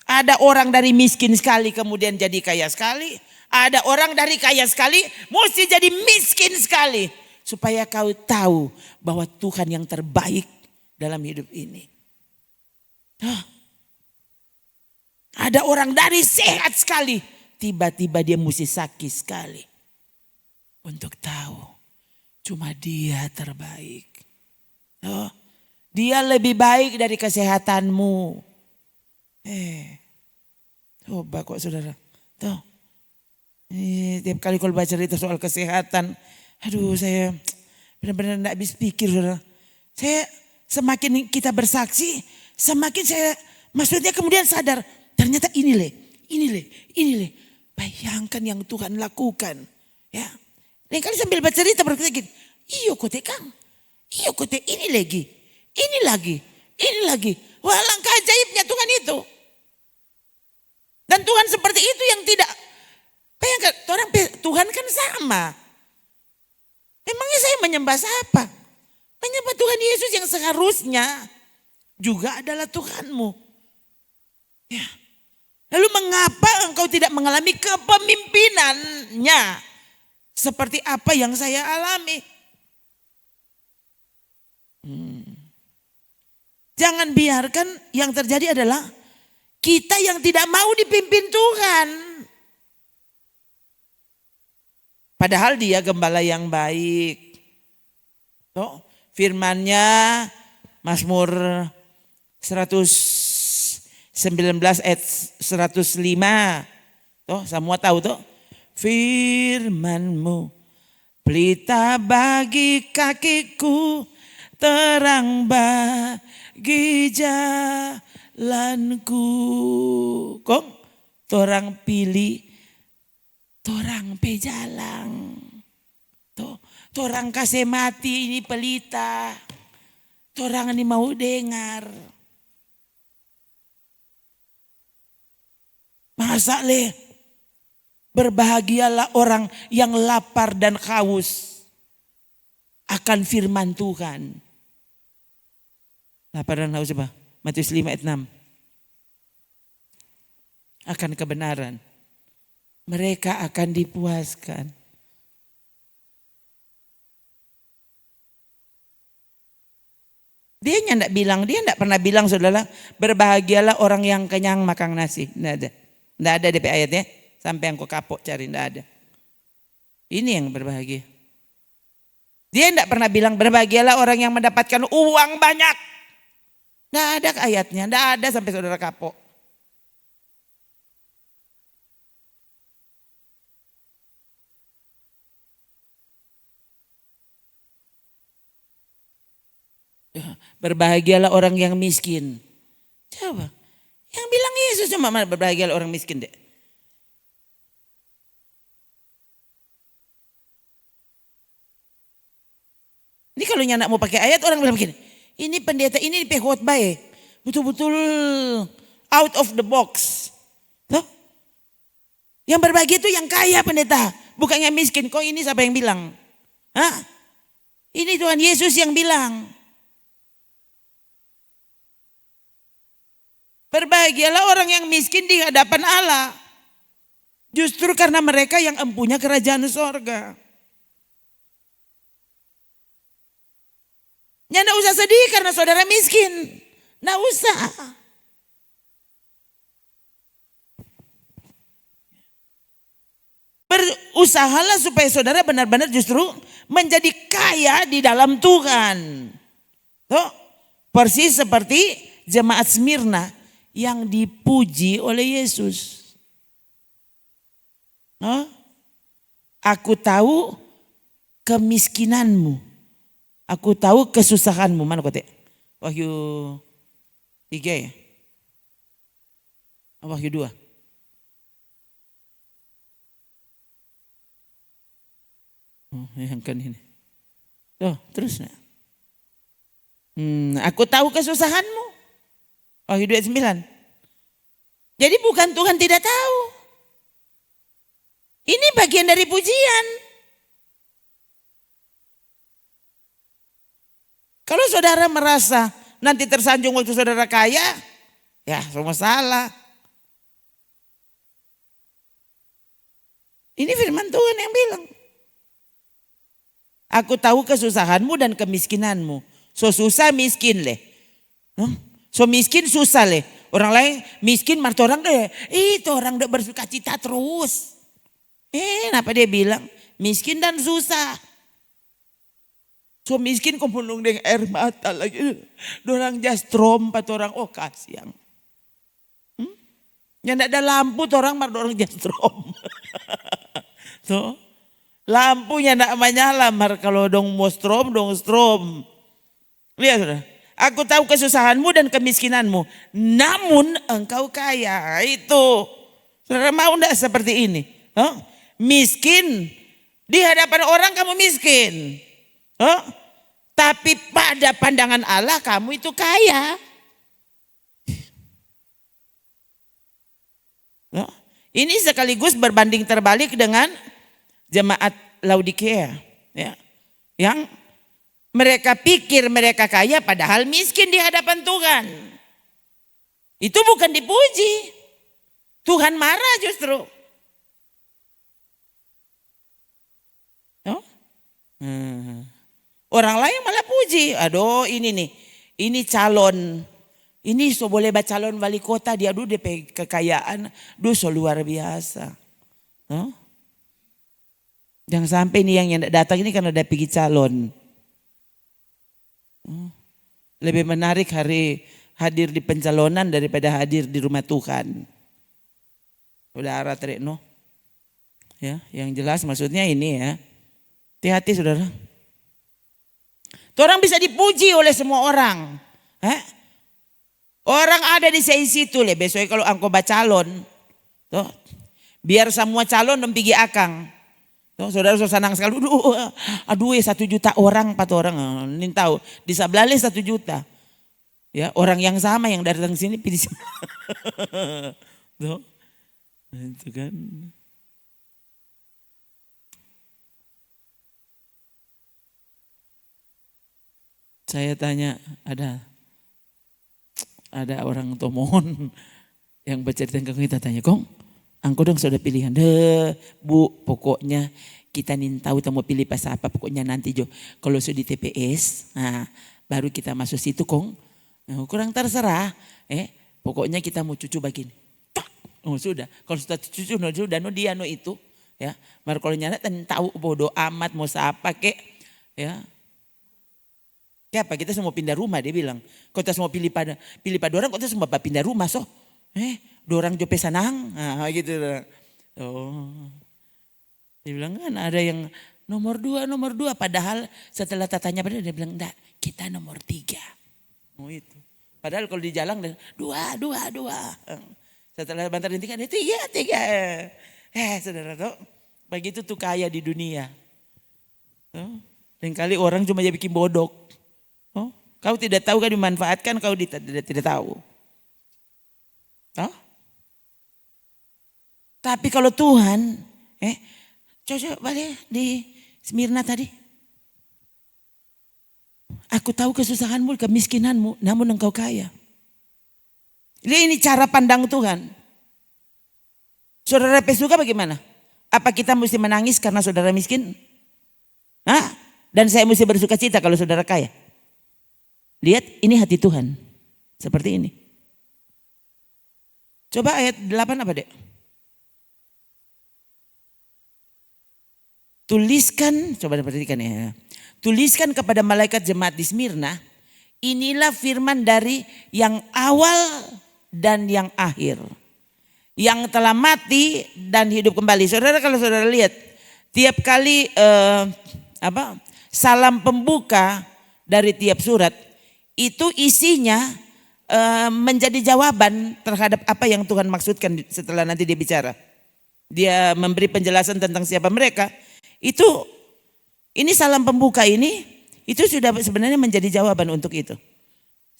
Ada orang dari miskin sekali kemudian jadi kaya sekali. Ada orang dari kaya sekali mesti jadi miskin sekali. Supaya kau tahu bahwa Tuhan yang terbaik dalam hidup ini. Ada orang dari sehat sekali. Tiba-tiba dia mesti sakit sekali. Untuk tahu cuma dia terbaik. Dia lebih baik dari kesehatanmu. Coba kok saudara. Tiap kali kalau baca cerita soal kesehatan. Aduh saya benar-benar tidak habis pikir saudara. Saya semakin kita bersaksi. Semakin saya maksudnya kemudian sadar. Ternyata ini le. Bayangkan yang Tuhan lakukan. Ya. Lain kali sambil baca cerita berkata gini. Iyo kote kang. Iyo kote ini lagi. Ini lagi. Wah langkah ajaibnya Tuhan itu. Dan Tuhan seperti itu yang tidak. Bayangkan Tuhan kan sama. Emangnya saya menyembah siapa? Menyembah Tuhan Yesus yang seharusnya juga adalah Tuhanmu. Ya. Lalu mengapa engkau tidak mengalami kepemimpinannya? Seperti apa yang saya alami. Jangan biarkan yang terjadi adalah kita yang tidak mau dipimpin Tuhan. Padahal dia gembala yang baik. Firman-Nya Mazmur 119 ayat 105. Semua tahu toh? Firman-Mu pelita bagi kakiku, terang bagi jalanku. Kong torang pilih, torang pejalang. Torang kasih mati ini pelita. Torang ini mau dengar. Masa le? Berbahagialah orang yang lapar dan haus akan firman Tuhan. Lapar dan haus apa? Matius 5 ayat 6. Akan kebenaran. Mereka akan dipuaskan. Dia tidak pernah bilang saudara, berbahagialah orang yang kenyang makan nasi. Tidak ada DP ayatnya. Sampai engkau kapok cari, tidak ada. Ini yang berbahagia. Dia tidak pernah bilang berbahagialah orang yang mendapatkan uang banyak. Tidak ada ayatnya, tidak ada sampai saudara kapok. Berbahagialah orang yang miskin. Coba, yang bilang Yesus cuma berbahagialah orang miskin deh. Ini kalau nyanak mau pakai ayat orang bilang begini. Ini pendeta ini khotbah betul-betul out of the box. Tuh. Yang berbagi itu yang kaya pendeta. Bukan yang miskin. Kok ini siapa yang bilang? Hah? Ini Tuhan Yesus yang bilang. Berbahagialah orang yang miskin di hadapan Allah. Justru karena mereka yang empunya kerajaan sorga. Ya enggak usah sedih karena saudara miskin. Enggak usah. Berusahalah supaya saudara benar-benar justru menjadi kaya di dalam Tuhan. Tuh, persis seperti jemaat Smyrna yang dipuji oleh Yesus. Aku tahu kemiskinanmu. Aku tahu kesusahanmu. Mana kote? Wahyu 3 ya? Wahyu 2. Oh, yang kan ini. Tuh, terus nah. Aku tahu kesusahanmu. Wahyu 2:9. Jadi bukan Tuhan tidak tahu. Ini bagian dari pujian. Kalau saudara merasa nanti tersanjung waktu saudara kaya, ya semua salah. Ini firman Tuhan yang bilang. Aku tahu kesusahanmu dan kemiskinanmu. So susah miskin leh. So miskin susah leh. Orang lain miskin marto orang deh. Itu orang udah bersuka cita terus. Kenapa dia bilang miskin dan susah. So miskin kumpulung dengan air mata lagi. Dorang jastrom pat orang kasihan. Yang tidak ada lampu orang mar dorang jastrom. So lampunya tidak menyala mar kalau dong mau strom. Lihat saudara. Aku tahu kesusahanmu dan kemiskinanmu. Namun engkau kaya. Itu. Saudara mau tidak seperti ini? Miskin. Di hadapan orang kamu miskin. Tapi pada pandangan Allah kamu itu kaya. Ini sekaligus berbanding terbalik dengan jemaat Laodikia. Ya. Yang mereka pikir mereka kaya padahal miskin di hadapan Tuhan. Itu bukan dipuji. Tuhan marah justru. Orang lain malah puji. Aduh ini nih. Ini calon. Ini so boleh calon wali kota. Dia aduh DP kekayaan. Duh so luar biasa. Jangan sampai nih yang datang ini karena ada pergi calon. Lebih menarik hadir di pencalonan daripada hadir di rumah Tuhan. Saudara Trekno. Ya, yang jelas maksudnya ini ya. Hati-hati saudara. Orang bisa dipuji oleh semua orang. Orang ada di situ le. Besok kalau angko calon. Tuh, biar semua calon pergi akang. Tuh, saudara senang sekali. Aduh 1 juta orang 4 orang. Ini tahu di sebelah 1 juta. Ya, orang yang sama yang datang sini pilih. Tuh. Itu kan. Saya tanya ada orang tomohon yang bercerita ke kita tanya, "Kong, angko dong sudah pilihan." Bu, pokoknya kita nih tahu mau pilih pas apa, pokoknya nanti Jo. Kalau sudah di TPS, nah baru kita masuk situ, Kong. Nah, kurang terserah, pokoknya kita mau cucu begini. Oh sudah, kalau sudah cucu sudah dia itu, ya. Baru kalau nyala tahu bodoh amat mau siapa kek, ya. Kenapa kita semua pindah rumah dia bilang. Kota semua pilih pada orang kota semua pindah rumah so. Dorang jope sanang. Nah gitu. Oh. Dia bilang kan ada yang nomor 2. Padahal setelah tatanya pada dia bilang enggak kita nomor 3. Oh itu. Padahal kalau di jalan 2. Setelah bantar di 3 dia 3. Saudara tuh. Begitu tuh kaya di dunia. Dan kali orang cuma jadi bikin bodoh. Kau tidak tahu kan dimanfaatkan, kau tidak tahu. Tapi kalau Tuhan, coba balik di Smyrna tadi. Aku tahu kesusahanmu, kemiskinanmu, namun engkau kaya. Ini cara pandang Tuhan. Saudara Pesuka bagaimana? Apa kita mesti menangis karena saudara miskin? Dan saya mesti bersuka cita kalau saudara kaya? Lihat ini hati Tuhan. Seperti ini. Coba ayat 8 apa dek? Tuliskan, coba perhatikan ya. Tuliskan kepada malaikat jemaat di Smyrna. Inilah firman dari yang awal dan yang akhir. Yang telah mati dan hidup kembali. Saudara kalau saudara lihat. Tiap kali salam pembuka dari tiap surat itu isinya menjadi jawaban terhadap apa yang Tuhan maksudkan setelah nanti dia bicara. Dia memberi penjelasan tentang siapa mereka. Ini salam pembuka ini itu sudah sebenarnya menjadi jawaban untuk itu.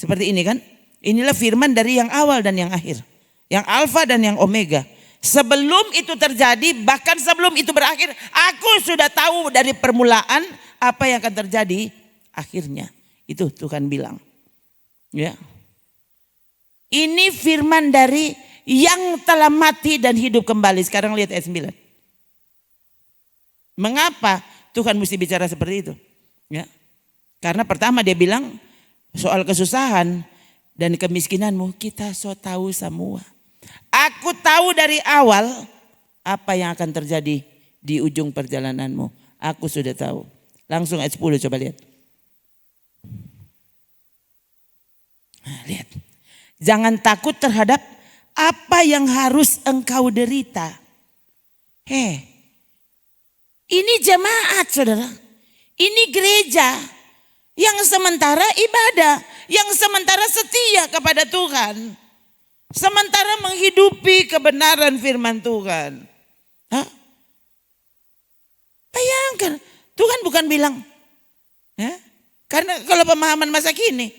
Seperti ini kan? Inilah firman dari yang awal dan yang akhir. Yang alfa dan yang omega. Sebelum itu terjadi, bahkan sebelum itu berakhir, aku sudah tahu dari permulaan apa yang akan terjadi akhirnya. Itu Tuhan bilang. Ya. Ini firman dari yang telah mati dan hidup kembali. Sekarang lihat ayat 9. Mengapa Tuhan mesti bicara seperti itu? Ya. Karena pertama dia bilang soal kesusahan dan kemiskinanmu kita so tahu semua. Aku tahu dari awal apa yang akan terjadi di ujung perjalananmu. Aku sudah tahu. Langsung ayat 10 coba lihat. Nah, lihat. Jangan takut terhadap apa yang harus engkau derita. Ini jemaat saudara. Ini gereja yang sementara ibadah. Yang sementara setia kepada Tuhan. Sementara menghidupi kebenaran firman Tuhan. Bayangkan, Tuhan bukan bilang, karena kalau pemahaman masa kini,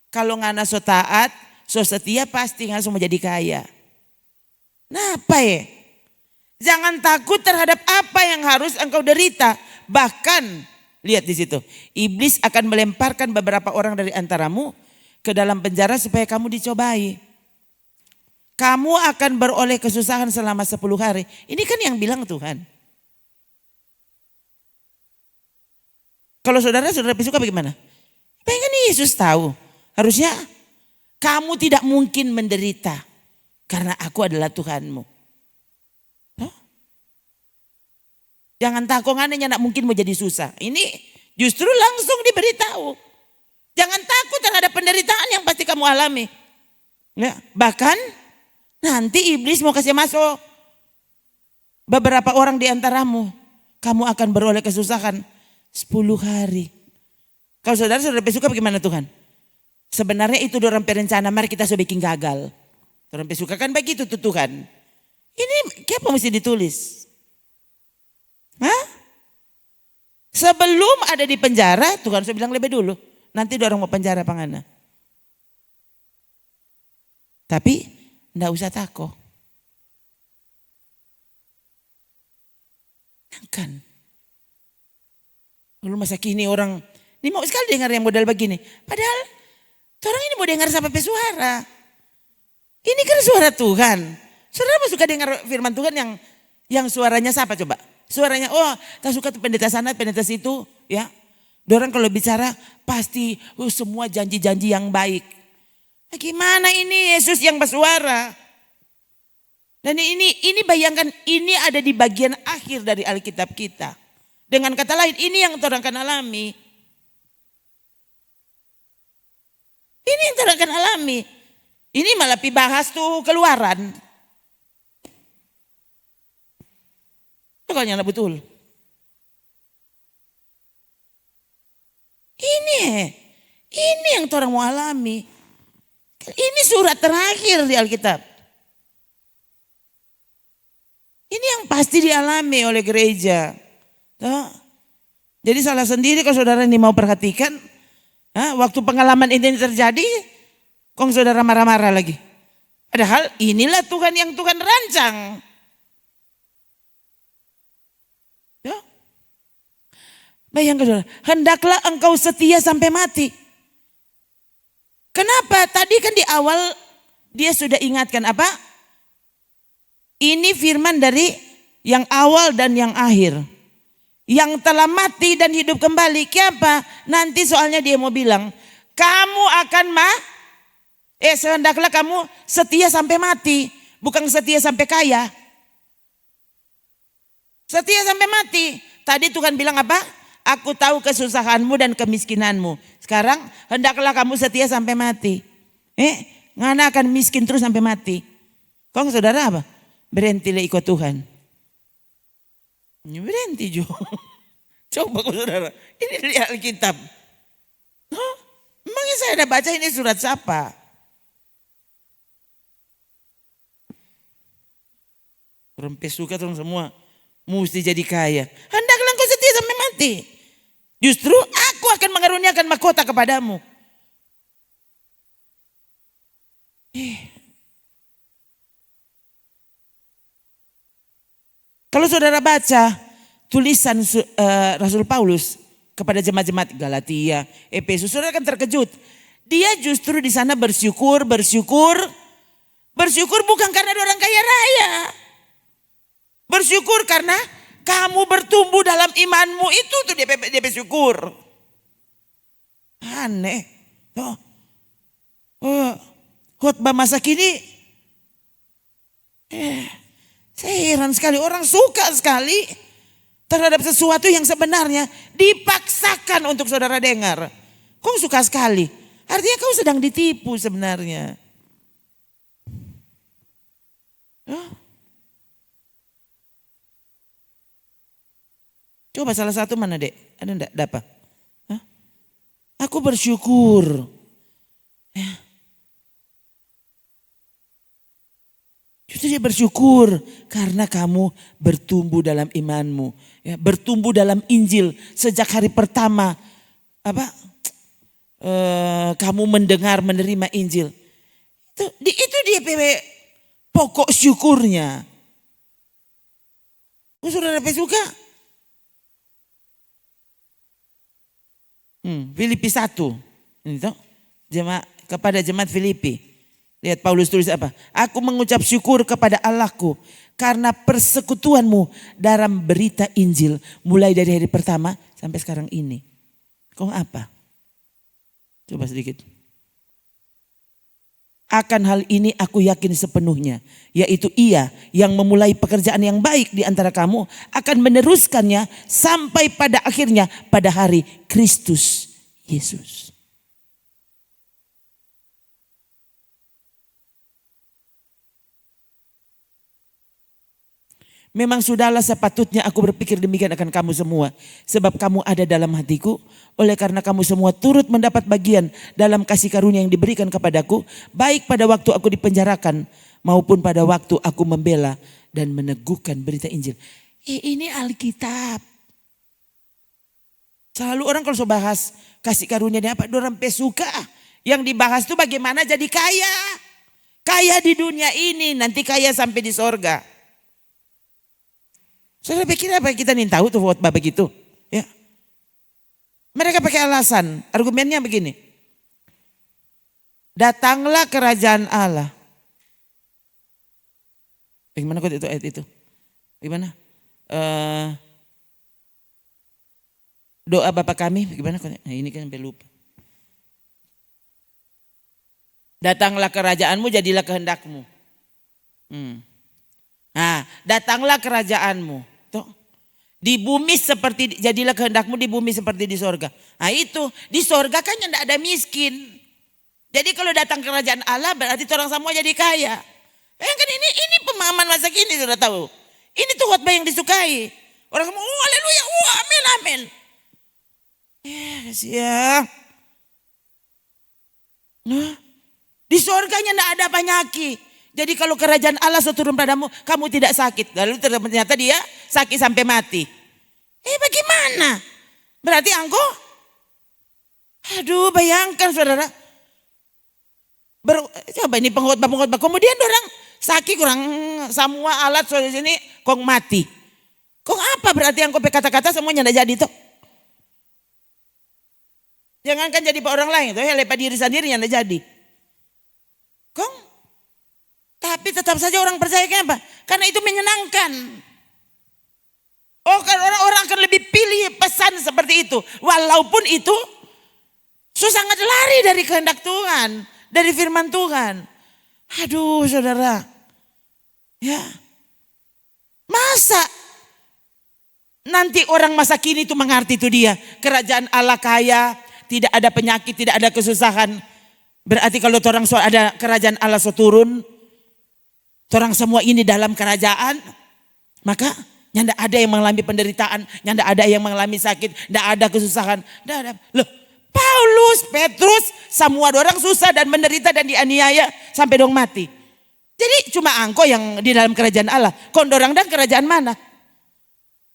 kalau ngana so taat, so setia pasti ngana semua jadi kaya. Nah apa ya? Jangan takut terhadap apa yang harus engkau derita. Bahkan, lihat di situ, iblis akan melemparkan beberapa orang dari antaramu ke dalam penjara supaya kamu dicobai. Kamu akan beroleh kesusahan selama 10 hari. Ini kan yang bilang Tuhan. Kalau saudara suka bagaimana? Pengen Yesus tahu. Harusnya kamu tidak mungkin menderita. Karena aku adalah Tuhanmu. Jangan takut nggak mungkin mau jadi susah. Ini justru langsung diberitahu. Jangan takut terhadap penderitaan yang pasti kamu alami. Ya, bahkan nanti iblis mau kasih masuk beberapa orang di antaramu. Kamu akan beroleh kesusahan 10 hari. Kalau saudara suka bagaimana Tuhan? Sebenarnya itu dorang perencana, mari kita bikin gagal. Dorang suka kan begitu tuh Tuhan. Ini kenapa mesti ditulis? Sebelum ada di penjara, Tuhan sudah bilang lebih dulu. Nanti dorang mau penjara pangana. Tapi enggak usah takut. Kan. Lalu masa kini orang, ini mau sekali dengar yang modal begini. Padahal orang ini mau dengar sampai pesuara. Ini kan suara Tuhan. Saudara mau suka dengar firman Tuhan yang suaranya siapa coba? Suaranya, tak suka pendeta sana, pendeta situ. Ya, dorang kalau bicara pasti semua janji-janji yang baik. Nah, gimana ini Yesus yang bersuara? Dan ini bayangkan, ini ada di bagian akhir dari Alkitab kita. Dengan kata lain, ini yang orang akan alami. Ini yang orang akan alami. Ini malah dibahas tuh Keluaran. Pokoknya betul. Ini yang orang mau alami. Ini surat terakhir di Alkitab. Ini yang pasti dialami oleh gereja. Jadi salah sendiri kalau saudara ini mau perhatikan. Waktu pengalaman ini terjadi, kok saudara marah-marah lagi. Padahal inilah Tuhan yang Tuhan rancang. Ya. Bayangkan saudara, hendaklah engkau setia sampai mati. Kenapa? Tadi kan di awal dia sudah ingatkan apa? Ini firman dari yang awal dan yang akhir. Yang telah mati dan hidup kembali. Kenapa? Nanti soalnya dia mau bilang, kamu akan hendaklah kamu setia sampai mati. Bukan setia sampai kaya. Setia sampai mati. Tadi Tuhan bilang apa? Aku tahu kesusahanmu dan kemiskinanmu. Sekarang hendaklah kamu setia sampai mati. Ngana akan miskin terus sampai mati. Kok saudara apa? Berhentilah ikut Tuhan. Berhenti juga. Coba saudara, ini di Alkitab. Hah? Memangnya saya ada baca ini surat siapa? Orang pesuka orang semua mesti jadi kaya. Hendaklah engkau setia sampai mati. Justru aku akan mengaruniakan mahkota kepadamu. Kalau saudara baca tulisan Rasul Paulus kepada jemaat-jemaat Galatia, Efesus, saudara akan terkejut. Dia justru di sana bersyukur bukan karena dia orang kaya raya. Bersyukur karena kamu bertumbuh dalam imanmu, itu tuh dia bersyukur. Aneh. Khotbah masa kini, saya heran sekali, orang suka sekali terhadap sesuatu yang sebenarnya dipaksakan untuk saudara dengar. Kok suka sekali? Artinya kau sedang ditipu sebenarnya. Coba salah satu mana dek? Ada enggak? Dapat? Aku bersyukur. Ya. Justru dia bersyukur karena kamu bertumbuh dalam imanmu. Ya, bertumbuh dalam Injil sejak hari pertama. Kamu mendengar, menerima Injil. Itu dia pokok syukurnya. Saudara suka? Filipi 1. Ini toh, kepada jemaat Filipi. Lihat Paulus tulis apa? Aku mengucap syukur kepada Allahku karena persekutuanmu dalam berita Injil mulai dari hari pertama sampai sekarang ini. Kau apa? Coba sedikit. Akan hal ini aku yakin sepenuhnya, yaitu Ia yang memulai pekerjaan yang baik di antara kamu akan meneruskannya sampai pada akhirnya pada hari Kristus Yesus. Memang sudahlah sepatutnya aku berpikir demikian akan kamu semua. Sebab kamu ada dalam hatiku. Oleh karena kamu semua turut mendapat bagian dalam kasih karunia yang diberikan kepadaku. Baik pada waktu aku dipenjarakan maupun pada waktu aku membela dan meneguhkan berita Injil. Ini Alkitab. Selalu orang kalau bahas kasih karunia apa? Orang pesuka. Yang dibahas itu bagaimana jadi kaya. Kaya di dunia ini, nanti kaya sampai di sorga. Saudara pikir apa kita nih tahu tuh khotbah begitu? Ya. Mereka pakai alasan, argumennya begini. Datanglah kerajaan Allah. Bagaimana kok itu ayat itu? Bagaimana? Doa Bapa kami, bagaimana kok? Nah, ini kan sampai lupa. Datanglah kerajaanmu, jadilah kehendakmu. Nah, datanglah kerajaanmu. Tuh. Di bumi seperti, jadilah kehendakmu di bumi seperti di sorga. Nah itu, di sorga kan tidak ada miskin. Jadi kalau datang kerajaan Allah berarti orang semua jadi kaya. Kan ini pemahaman masa kini sudah tahu. Ini tuh khotbah yang disukai. Orang semua, haleluya, amin, amin. Yes, ya. Nah, di sorganya tidak ada penyakit. Jadi kalau kerajaan Allah turun padamu, kamu tidak sakit. Lalu ternyata dia sakit sampai mati. Bagaimana? Berarti engkau, aduh bayangkan saudara. Coba ini pengkhotbah. Kemudian orang sakit kurang semua alat soal sini, kok mati. Kok apa berarti engkau kata-kata semuanya tidak jadi tuh. Jangankan jadi orang lain, tuh ya lepas diri sendiri yang tidak jadi. Kok? Tapi tetap saja orang percaya kenapa? Karena itu menyenangkan. Kan orang-orang akan lebih pilih pesan seperti itu. Walaupun itu sangat lari dari kehendak Tuhan. Dari firman Tuhan. Aduh saudara. Ya. Masa nanti orang masa kini itu mengerti itu dia. Kerajaan Allah kaya. Tidak ada penyakit, tidak ada kesusahan. Berarti kalau orang ada kerajaan Allah turun. Orang semua ini dalam kerajaan, maka Nyanda ada yang mengalami penderitaan, nyanda ada yang mengalami sakit, ndak ada kesusahan, ndak ada. Loh, Paulus, Petrus, semua orang susah dan menderita dan dianiaya sampai dong mati. Jadi cuma angko yang di dalam kerajaan Allah. Kondorang dan kerajaan mana?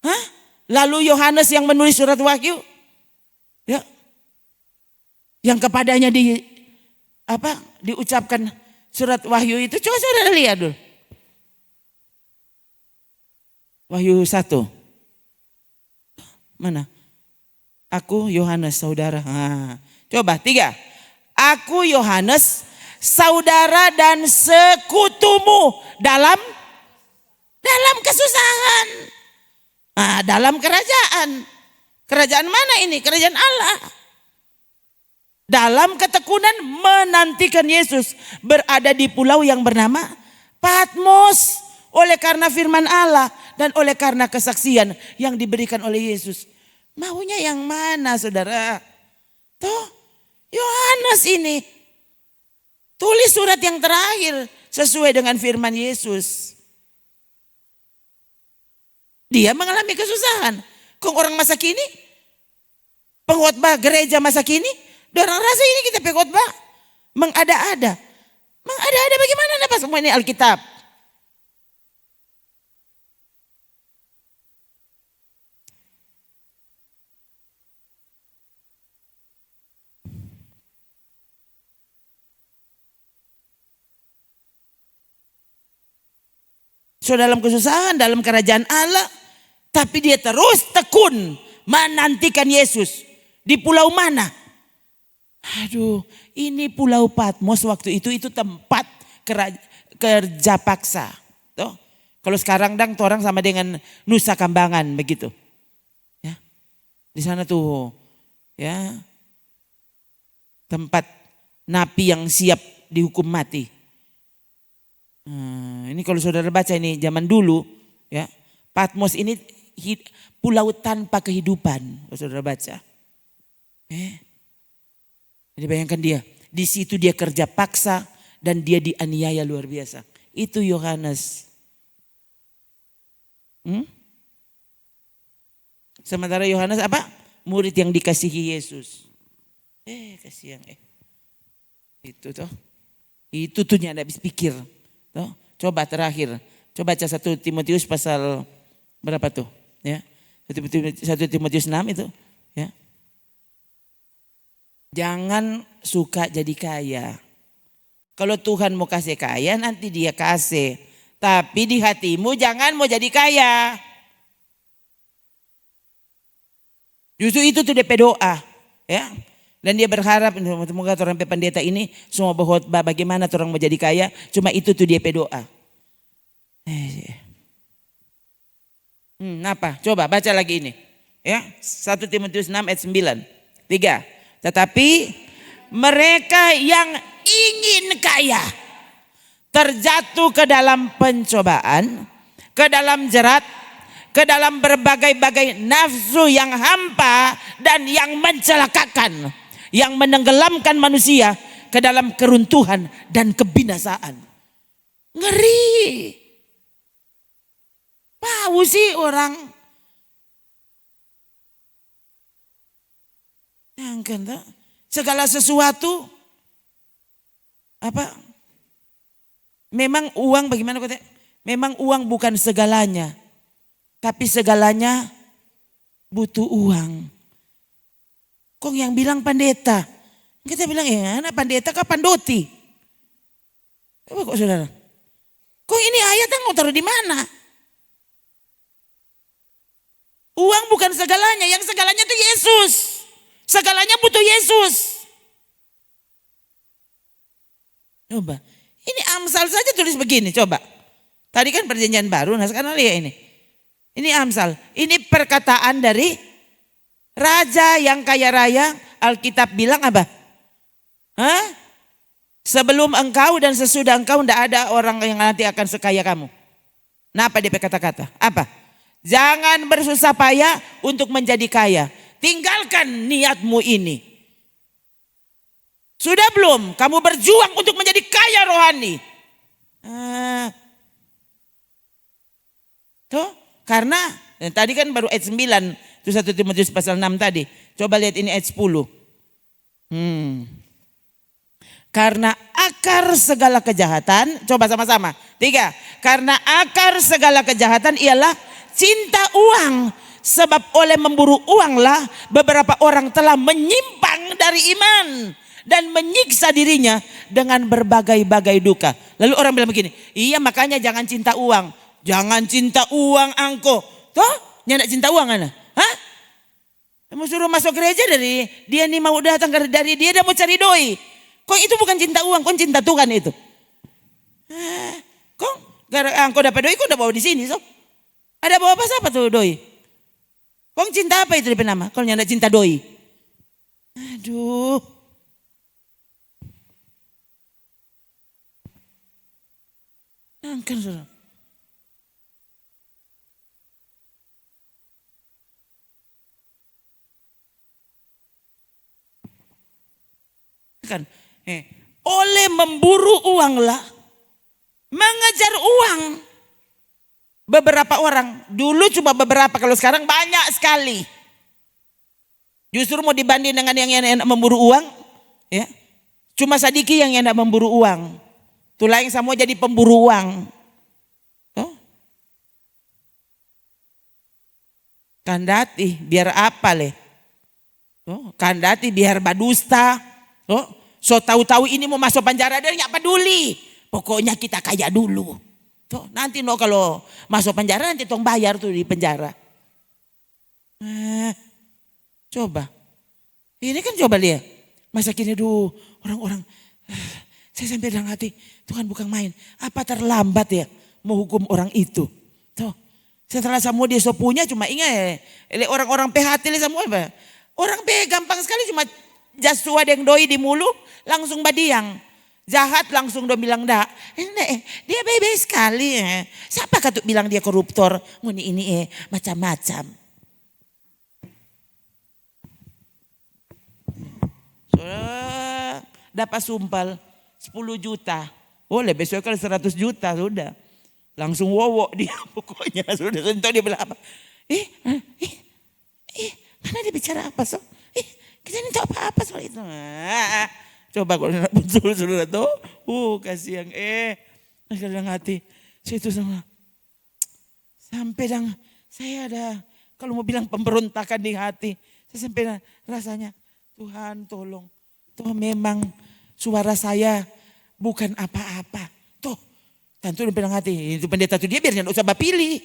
Hah? Lalu Yohanes yang menulis surat Wahyu, ya, yang kepadanya diucapkan surat Wahyu itu, coba saudara lihat dulu. Wahyu 1. Mana? Aku Yohanes saudara. Coba 3. Aku Yohanes saudara dan sekutumu dalam kesusahan. Dalam kerajaan. Kerajaan mana ini? Kerajaan Allah. Dalam ketekunan menantikan Yesus berada di pulau yang bernama Patmos. Oleh karena firman Allah dan oleh karena kesaksian yang diberikan oleh Yesus. Maunya yang mana saudara? Tuh Yohanes ini tulis surat yang terakhir sesuai dengan firman Yesus. Dia mengalami kesusahan. Kok orang masa kini? Pengkhotbah gereja masa kini? Dorang rasa ini kita pengkhotbah mengada-ada. Mengada-ada bagaimana apa semua ini Alkitab? So dalam kesusahan, dalam kerajaan Allah. Tapi dia terus tekun menantikan Yesus. Di pulau mana? Aduh, ini pulau Patmos waktu itu tempat kerja paksa. Tuh. Kalau sekarang orang sama dengan Nusa Kambangan begitu. Ya. Di sana tuh ya tempat napi yang siap dihukum mati. Ini kalau saudara baca ini zaman dulu ya, Patmos ini pulau tanpa kehidupan, kalau saudara baca. Jadi bayangkan dia, di situ dia kerja paksa dan dia dianiaya luar biasa. Itu Yohanes. Sementara Yohanes apa? Murid yang dikasihi Yesus. Kasihan itu toh. Itu tuh nyanda habis pikir. Tuh, coba terakhir, coba baca 1 Timotius pasal berapa tuh? Ya, 1 Timotius 6 itu. Ya, jangan suka jadi kaya. Kalau Tuhan mau kasih kaya nanti dia kasih, tapi di hatimu jangan mau jadi kaya. Justru itu tuh DP doa, ya. Dan dia berharap semoga orang pendeta ini semua berkhotbah bagaimana orang mau jadi kaya. Cuma itu tuh dia doa. Apa? Coba baca lagi ini. Ya, 1 Timotius 6 ayat 9. 3. Tetapi mereka yang ingin kaya terjatuh ke dalam pencobaan, ke dalam jerat, ke dalam berbagai-bagai nafsu yang hampa dan yang mencelakakan. Yang menenggelamkan manusia ke dalam keruntuhan dan kebinasaan. Ngeri. Tahu sih orang. Segala sesuatu. Apa? Memang uang bagaimana kata? Memang uang bukan segalanya. Tapi segalanya butuh uang. Kok yang bilang pendeta? Kita bilang anak pendeta kah pandoti? Apa kok saudara? Kok ini ayat yang mau taruh di mana? Uang bukan segalanya, yang segalanya itu Yesus. Segalanya butuh Yesus. Coba, ini Amsal saja tulis begini, coba. Tadi kan perjanjian baru, nah sekarang lihat ini. Ini Amsal, ini perkataan dari raja yang kaya raya. Alkitab bilang apa? Sebelum engkau dan sesudah engkau tidak ada orang yang nanti akan sekaya kamu. Nah apa dia kata-kata? Apa? Jangan bersusah payah untuk menjadi kaya. Tinggalkan niatmu ini. Sudah belum kamu berjuang untuk menjadi kaya rohani? Tuh, Karena tadi kan baru ayat 9, itu 1 Timotius pasal 6 tadi. Coba lihat ini ayat 10. Karena akar segala kejahatan, coba sama-sama. 3, karena akar segala kejahatan ialah cinta uang. Sebab oleh memburu uanglah beberapa orang telah menyimpang dari iman dan menyiksa dirinya dengan berbagai-bagai duka. Lalu orang bilang begini, iya makanya jangan cinta uang. Jangan cinta uang angko. Toh, nyandak cinta uang ana. Hah? Mau suruh masuk gereja dari dia nih mau datang dari dia mau cari doi. Kok itu bukan cinta uang, kok cinta Tuhan itu. Kok gara angko dapat doi kok udah bawa di sini so. Ada bawa apa tuh doi? Kok cinta apa itu di nama? Kalau nyandak cinta doi. Aduh. Angkat saudara. Kan, oleh memburu uanglah, mengejar uang. Beberapa orang, dulu cuma beberapa, kalau sekarang banyak sekali. Justru mau dibanding dengan yang enak memburu uang, ya. Cuma sedikit yang enak memburu uang. Tuh lain semua jadi pemburu uang. Oh. Kandati biar apa leh? Oh, kandati biar badusta. Oh, so tahu-tahu ini mau masuk penjara dia nggak peduli. Pokoknya kita kaya dulu. Tuh, nanti no kalau masuk penjara nanti tong bayar tuh di penjara. Coba. Ini kan coba lihat. Masa kini dulu orang-orang saya sampai dalam hati, Tuhan bukan main. Apa terlambat ya mau hukum orang itu? Tuh. Setelah semua dia punya cuma ingat orang-orang PHT semua apa? Orang PH gampang sekali cuma jasua yang doi di mulu langsung badiang. Jahat langsung dong bilang dah. Dia baik-baik sekali. Siapa katuk bilang dia koruptor? Muni ini macam-macam. Dapat sumpal 10 juta. Boleh besok kali 100 juta sudah. Langsung wowok dia pokoknya. Sudah sentuh dia bilang apa. Mana dia bicara apa so? Kita ini tahu apa-apa soal itu. Coba kalau nak betul saudara tuh. Kasihan. Kadang hati. Saya itu sama. Sampai saya ada. Kalau mau bilang pemberontakan di hati. Saya sampai rasanya. Tuhan tolong. Tuh memang suara saya bukan apa-apa. Tuh. Tentu dia bilang hati. Itu pendeta tuh dia biar jangan usah pilih.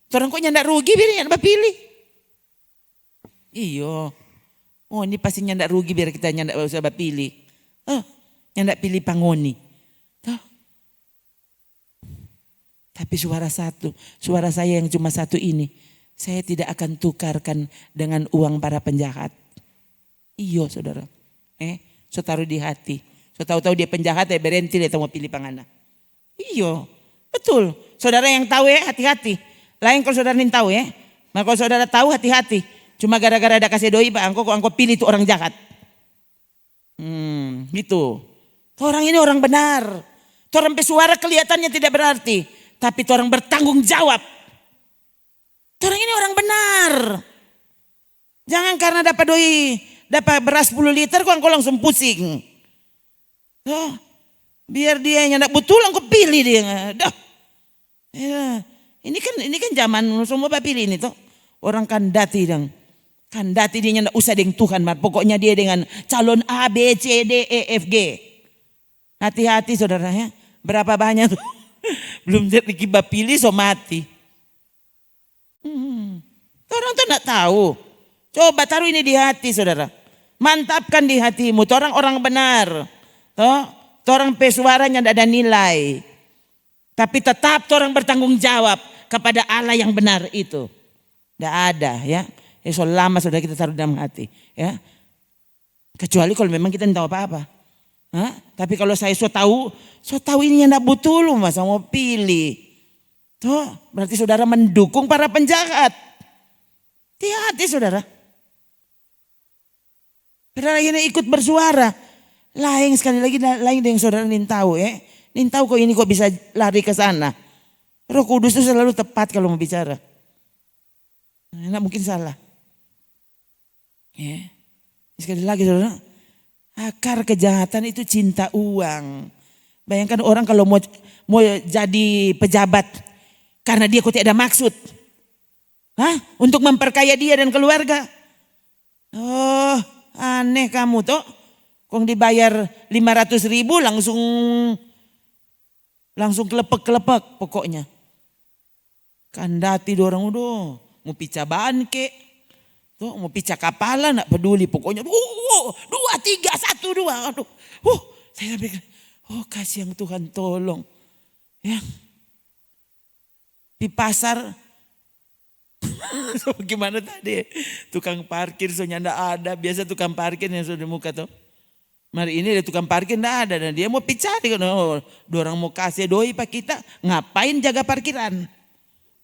Orang kok nyandak rugi biar jangan pilih. Iyo. Oh ini pasti nyandak rugi biar kita nyandak usah pilih. Nyandak pilih pangoni. Tapi suara saya yang cuma satu ini. Saya tidak akan tukarkan dengan uang para penjahat. Iyo saudara. So taruh di hati. So tahu-tahu dia penjahat berhenti dia mau pilih pangana. Iyo. Betul. Saudara yang tahu hati-hati. Lain kalau saudara yang tahu Maka kalau saudara tahu hati-hati. Cuma gara-gara ada kasih doi Pak Angko pilih itu orang jahat. Gitu. Orang ini orang benar. Orang pesuara kelihatannya tidak berarti. Tapi orang bertanggung jawab. Orang ini orang benar. Jangan karena dapat doi, dapat beras 10 liter kok langsung pusing. Biar dia yang tidak betul engkau pilih dia. Ini kan zaman semua pilih ini tuh. Orang kandati dong. Kandati dia tidak usah dengan Tuhan. Pokoknya dia dengan calon A, B, C, D, E, F, G. Hati-hati saudara ya. Berapa banyak tuh. Belum jadi pilih so mati. Orang tuh tidak tahu. Coba taruh ini di hati saudara. Mantapkan di hatimu. Orang benar. Orang pesuaranya tidak ada nilai. Tapi tetap orang bertanggung jawab kepada Allah yang benar itu. Tidak ada ya. Selama sudah kita taruh dalam hati. Ya. Kecuali kalau memang kita tidak tahu apa-apa. Tapi kalau saya so tahu ini yang tidak betul masa mau pilih. Berarti saudara mendukung para penjahat. Hati-hati saudara. Saudara ini ikut bersuara. Lain sekali lagi lain dengan saudara ini tahu Ini tahu kok ini kok bisa lari ke sana. Roh Kudus itu selalu tepat kalau mau bicara. Enggak mungkin salah. Ya. Sekali lagi saudara, akar kejahatan itu cinta uang. Bayangkan orang kalau mau jadi pejabat karena dia kok tidak ada maksud. Untuk memperkaya dia dan keluarga. Oh aneh kamu toh. Kong dibayar 500.000 langsung kelepek-kelepek pokoknya. Kandati dorang udah mau picabaan ke. Tuh mau picak kapalan enggak peduli pokoknya. 2, 3, 1, 2. Aduh. Saya pikir, kasih yang Tuhan tolong. Ya. Di pasar so, gimana tadi? Tukang parkir soalnya enggak ada. Biasa tukang parkir yang sudah muka tuh. Mari ini ada tukang parkir enggak ada dan dia mau picari. Dorang mau kasih doi pak kita. Ngapain jaga parkiran?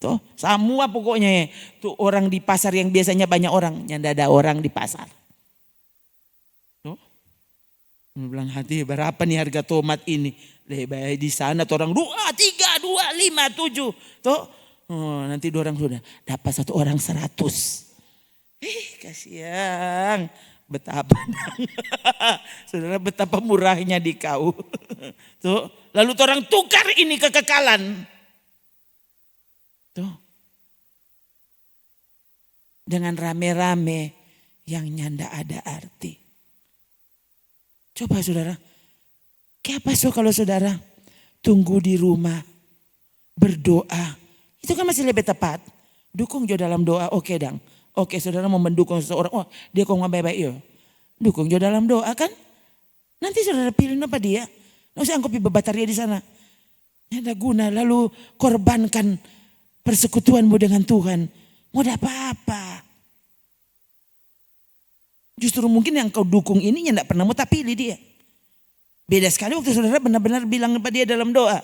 Tuh, semua pokoknya tuh orang di pasar yang biasanya banyak orang, nyanda ada orang di pasar. Tuh, bilang hati berapa nih harga tomat ini? Lebih di sana tuh orang 2, 3, 2, 5, 7. Tuh, nanti orang sudah dapat 1 orang 100. Kasihan, betapa saudara betapa murahnya di kau. Tuh, lalu orang tukar ini kekekalan. Tuh. Dengan rame-rame yang nyanda ada arti. Coba saudara, kayak apa kalau saudara tunggu di rumah, berdoa. Itu kan masih lebih tepat. Dukung jo dalam doa, oke dang. Oke saudara mau mendukung seseorang, dia kok nggak baik-baik yo. Dukung jo dalam doa kan. Nanti saudara pilih apa dia. Nggak usah angkopi bebataria di sana. Nyanda guna lalu korbankan persekutuanmu dengan Tuhan. Mau ada apa-apa. Justru mungkin yang kau dukung ini yang tidak pernah mau tak pilih dia. Beda sekali waktu saudara benar-benar bilang kepada dia dalam doa.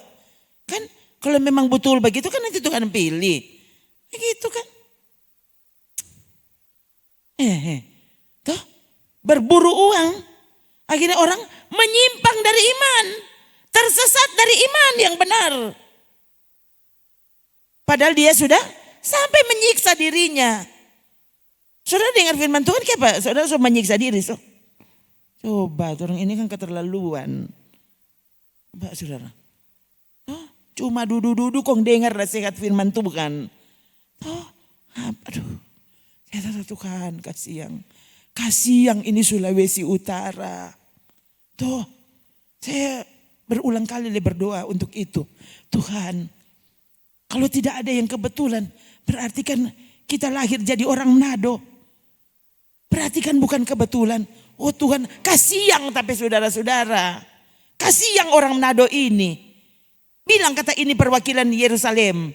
Kan kalau memang betul begitu kan nanti Tuhan pilih. Begitu kan. Tuh berburu uang. Akhirnya orang menyimpang dari iman. Tersesat dari iman yang benar. Padahal dia sudah sampai menyiksa dirinya. Saudara dengar firman Tuhan kayak apa? Saudara sudah menyiksa diri. Coba orang ini kan keterlaluan. Mbak saudara. Cuma duduk-duduk kok dengar nasihat firman Tuhan. Aduh. Ya Tuhan kasih yang ini Sulawesi Utara. Tuh. Saya berulang kali berdoa untuk itu. Tuhan. Kalau tidak ada yang kebetulan, berarti kan kita lahir jadi orang Manado. Berarti kan bukan kebetulan. Oh Tuhan, kasih yang tapi saudara-saudara. Kasih yang orang Manado ini. Bilang kata ini perwakilan Yerusalem.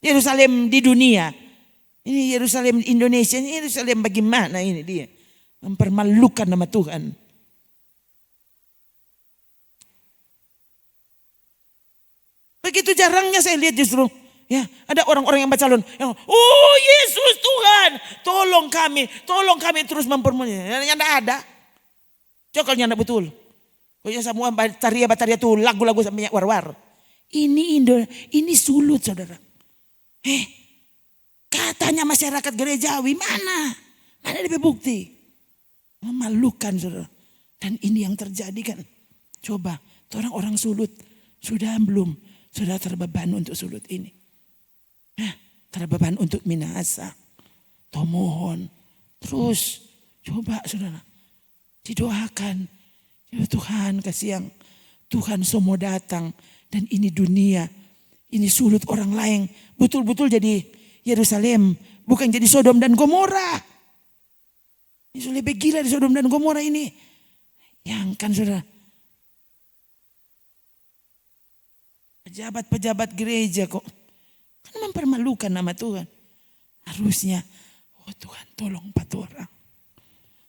Yerusalem di dunia. Ini Yerusalem Indonesia, ini Yerusalem bagaimana ini dia. Mempermalukan nama Tuhan. Begitu jarangnya saya lihat justru. Ya, ada orang-orang yang bercalon yang Yesus Tuhan, tolong kami terus mempermuliakan. Yang tidak ada. Coba yang tidak betul. Pokoknya semua bataria tuh lagu-lagu sampai war-war. Ini sulut saudara. Katanya masyarakat gerejawi mana ada bukti. Memalukan saudara. Dan ini yang terjadi kan. Coba, orang-orang sulut sudah belum? Sudah terbeban untuk sulut ini. Terbeban untuk minasa. Mohon. Terus coba saudara. Didoakan. Ya Tuhan kasih yang Tuhan semua datang. Dan ini dunia. Ini sulut orang lain. Betul-betul jadi Yerusalem. Bukan jadi Sodom dan Gomora. Ini sudah lebih gila di Sodom dan Gomora ini. Yang kan saudara. Pejabat-pejabat gereja kok. Kan mempermalukan nama Tuhan. Harusnya, Tuhan tolong 4 orang.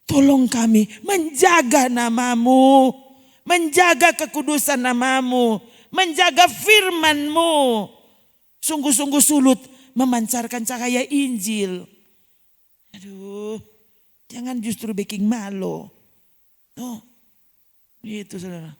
Tolong kami menjaga namamu. Menjaga kekudusan namamu. Menjaga firmanmu. Sungguh-sungguh sulut memancarkan cahaya Injil. Aduh, jangan justru bikin malu. Gitu saudara.